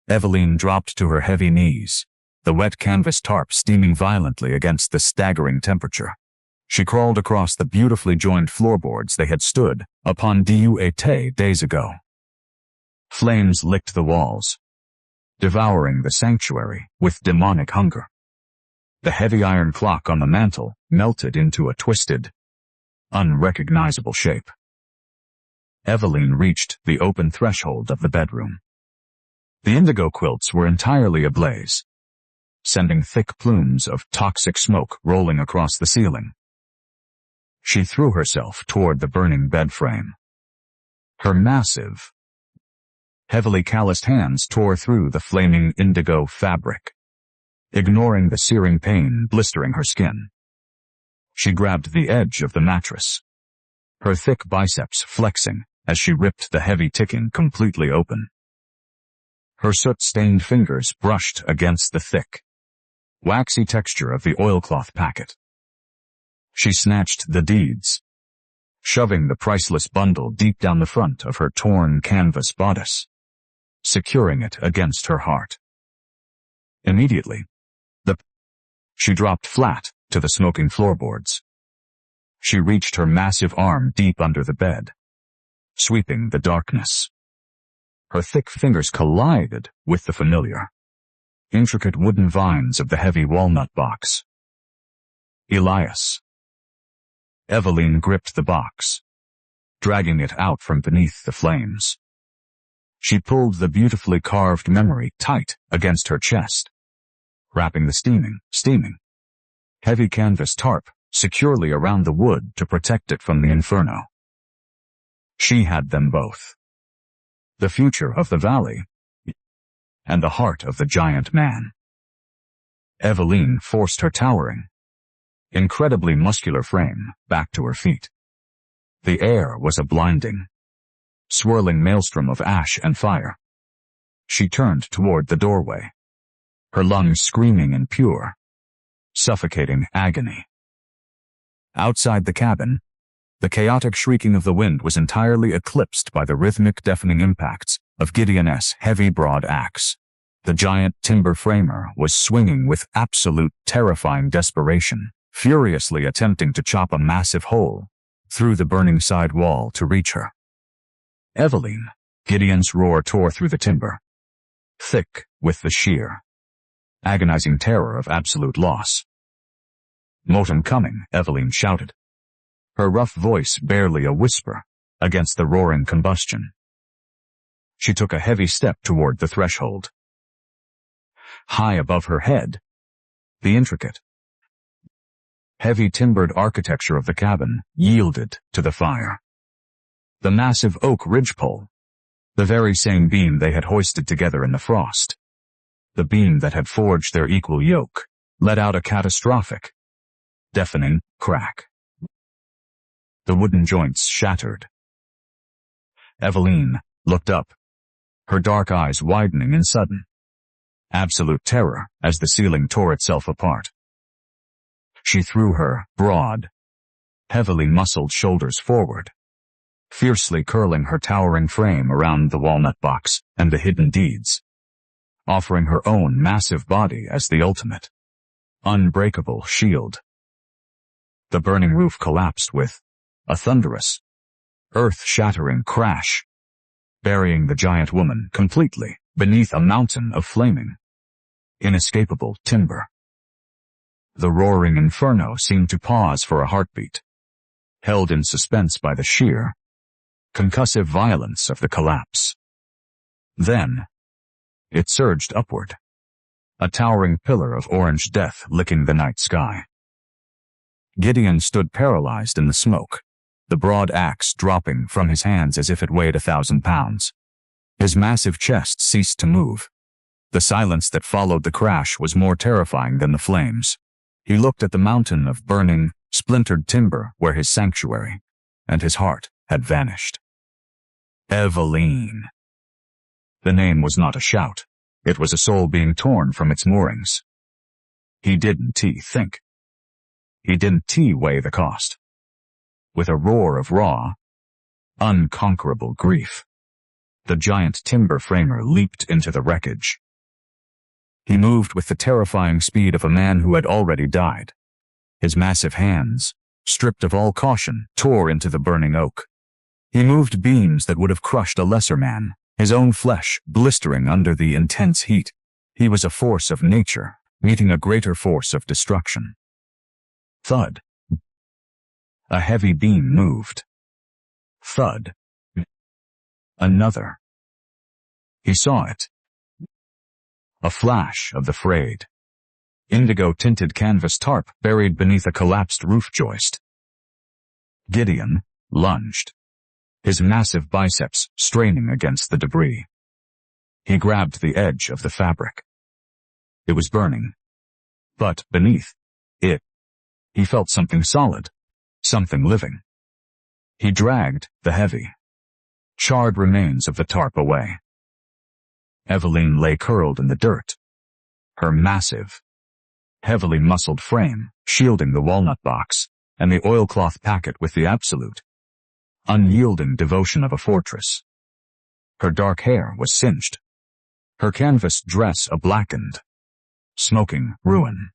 Eveline dropped to her heavy knees, the wet canvas tarp steaming violently against the staggering temperature. She crawled across the beautifully joined floorboards they had stood upon days ago. Flames licked the walls, devouring the sanctuary with demonic hunger. The heavy iron clock on the mantel melted into a twisted, unrecognizable shape. Eveline reached the open threshold of the bedroom. The indigo quilts were entirely ablaze, sending thick plumes of toxic smoke rolling across the ceiling. She threw herself toward the burning bed frame. Her massive, heavily calloused hands tore through the flaming indigo fabric, ignoring the searing pain blistering her skin. She grabbed the edge of the mattress, her thick biceps flexing as she ripped the heavy ticking completely open. Her soot-stained fingers brushed against the thick, waxy texture of the oilcloth packet. She snatched the deeds, shoving the priceless bundle deep down the front of her torn canvas bodice, securing it against her heart. Immediately, she dropped flat to the smoking floorboards. She reached her massive arm deep under the bed, sweeping the darkness. Her thick fingers collided with the familiar, intricate wooden vines of the heavy walnut box. Elias. Eveline gripped the box, dragging it out from beneath the flames. She pulled the beautifully carved memory tight against her chest, wrapping the steaming, heavy canvas tarp securely around the wood to protect it from the inferno. She had them both. The future of the valley and the heart of the giant man. Eveline forced her towering, incredibly muscular frame back to her feet. The air was a blinding, swirling maelstrom of ash and fire. She turned toward the doorway, her lungs screaming in pure, suffocating agony. Outside the cabin, the chaotic shrieking of the wind was entirely eclipsed by the rhythmic, deafening impacts of Gideon's heavy, broad axe. The giant timber framer was swinging with absolute, terrifying desperation, furiously attempting to chop a massive hole through the burning side wall to reach her. Eveline. Gideon's roar tore through the timber, thick with the sheer, agonizing terror of absolute loss. "Motem coming," Eveline shouted, her rough voice barely a whisper against the roaring combustion. She took a heavy step toward the threshold. High above her head, the intricate, heavy timbered architecture of the cabin yielded to the fire. The massive oak ridgepole, the very same beam they had hoisted together in the frost, the beam that had forged their equal yoke, let out a catastrophic, deafening crack. The wooden joints shattered. Eveline looked up, her dark eyes widening in sudden, absolute terror as the ceiling tore itself apart. She threw her broad, heavily muscled shoulders forward, fiercely curling her towering frame around the walnut box and the hidden deeds, offering her own massive body as the ultimate, unbreakable shield. The burning roof collapsed with a thunderous, earth-shattering crash, burying the giant woman completely beneath a mountain of flaming, inescapable timber. The roaring inferno seemed to pause for a heartbeat, held in suspense by the sheer, concussive violence of the collapse. Then, it surged upward, a towering pillar of orange death licking the night sky. Gideon stood paralyzed in the smoke, the broad axe dropping from his hands as if it weighed 1,000 pounds. His massive chest ceased to move. The silence that followed the crash was more terrifying than the flames. He looked at the mountain of burning, splintered timber where his sanctuary and his heart had vanished. Eveline. The name was not a shout. It was a soul being torn from its moorings. He didn't think. He didn't weigh the cost. With a roar of raw, unconquerable grief, the giant timber framer leaped into the wreckage. He moved with the terrifying speed of a man who had already died. His massive hands, stripped of all caution, tore into the burning oak. He moved beams that would have crushed a lesser man, his own flesh blistering under the intense heat. He was a force of nature, meeting a greater force of destruction. Thud. A heavy beam moved. Thud. Another. He saw it. A flash of the frayed, indigo-tinted canvas tarp buried beneath a collapsed roof joist. Gideon lunged, his massive biceps straining against the debris. He grabbed the edge of the fabric. It was burning, but beneath it, he felt something solid, something living. He dragged the heavy, charred remains of the tarp away. Eveline lay curled in the dirt, her massive, heavily muscled frame shielding the walnut box and the oilcloth packet with the absolute, unyielding devotion of a fortress. Her dark hair was singed, her canvas dress a blackened, smoking ruin.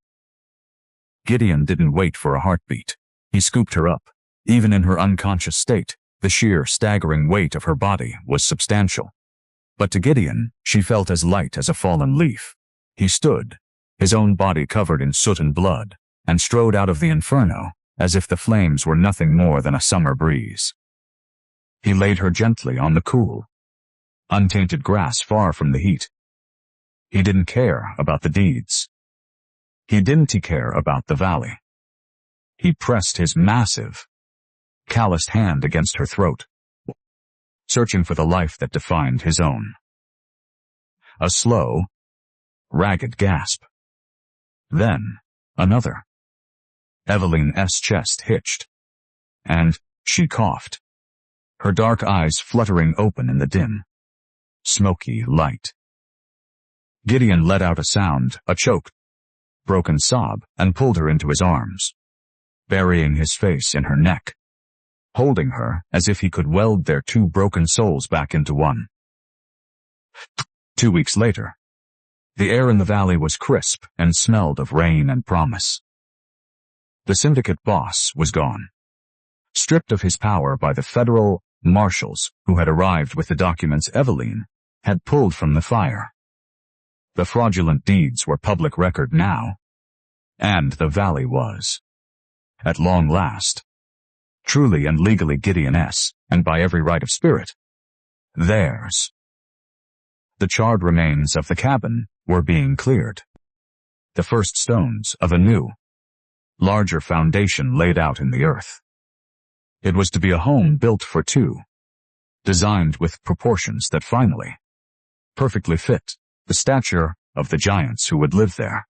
Gideon didn't wait for a heartbeat. He scooped her up. Even in her unconscious state, the sheer, staggering weight of her body was substantial. But to Gideon, she felt as light as a fallen leaf. He stood, his own body covered in soot and blood, and strode out of the inferno as if the flames were nothing more than a summer breeze. He laid her gently on the cool, untainted grass far from the heat. He didn't care about the deeds. He didn't care about the valley. He pressed his massive, calloused hand against her throat, searching for the life that defined his own. A slow, ragged gasp. Then, another. Eveline's chest hitched, and she coughed, her dark eyes fluttering open in the dim, smoky light. Gideon let out a sound, a choked, broken sob, and pulled her into his arms, burying his face in her neck, holding her as if he could weld their two broken souls back into one. 2 weeks later, the air in the valley was crisp and smelled of rain and promise. The syndicate boss was gone, stripped of his power by the federal marshals who had arrived with the documents Eveline had pulled from the fire. The fraudulent deeds were public record now, and the valley was, at long last, truly and legally Gideon's, and by every right of spirit, theirs. The charred remains of the cabin were being cleared. The first stones of a new, larger foundation laid out in the earth. It was to be a home built for two, designed with proportions that finally, perfectly fit the stature of the giants who would live there.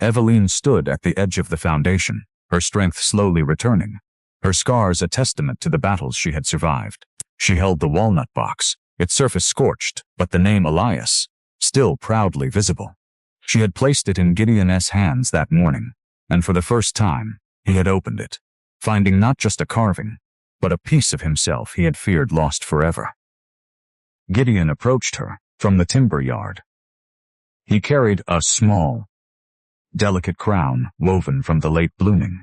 Eveline stood at the edge of the foundation, her strength slowly returning, her scars a testament to the battles she had survived. She held the walnut box, its surface scorched, but the name Elias still proudly visible. She had placed it in Gideon's hands that morning, and for the first time, he had opened it, finding not just a carving, but a piece of himself he had feared lost forever. Gideon approached her from the timber yard. He carried a small, delicate crown woven from the late blooming,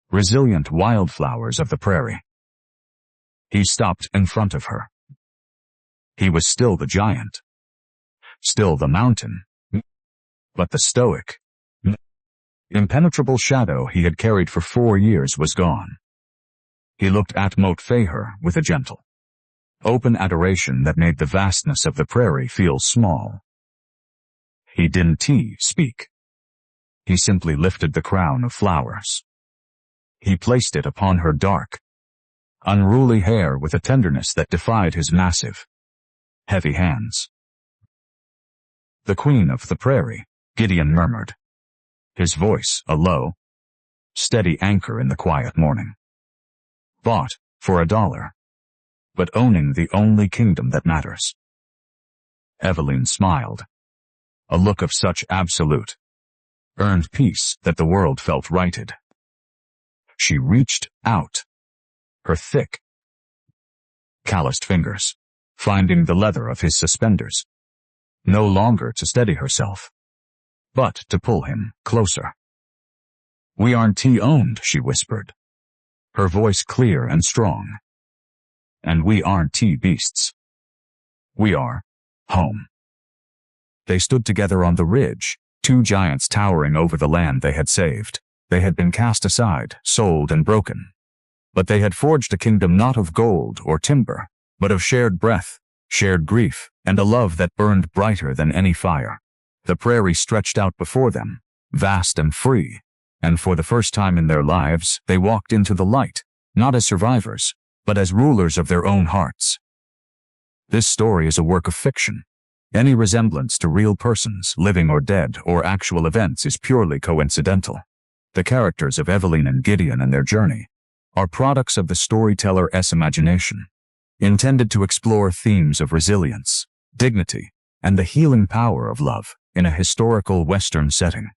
resilient wildflowers of the prairie. He stopped in front of her. He was still the giant, still the mountain, but the stoic, impenetrable shadow he had carried for 4 years was gone. He looked at Moat Fahar with a gentle, open adoration that made the vastness of the prairie feel small. He didn't speak. He simply lifted the crown of flowers. He placed it upon her dark, unruly hair with a tenderness that defied his massive, heavy hands. "The queen of the prairie," Gideon murmured, his voice a low, steady anchor in the quiet morning. "Bought for $1, but owning the only kingdom that matters." Eveline smiled, a look of such absolute, earned peace that the world felt righted. She reached out, her thick, calloused fingers finding the leather of his suspenders, no longer to steady herself, but to pull him closer. "We aren't owned," she whispered, her voice clear and strong. "And we aren't beasts. We are home." They stood together on the ridge, two giants towering over the land they had saved. They had been cast aside, sold, and broken. But they had forged a kingdom not of gold or timber, but of shared breath, shared grief, and a love that burned brighter than any fire. The prairie stretched out before them, vast and free, and for the first time in their lives, they walked into the light, not as survivors, but as rulers of their own hearts. This story is a work of fiction. Any resemblance to real persons, living or dead, or actual events is purely coincidental. The characters of Eveline and Gideon and their journey are products of the storyteller's imagination, intended to explore themes of resilience, dignity, and the healing power of love in a historical Western setting.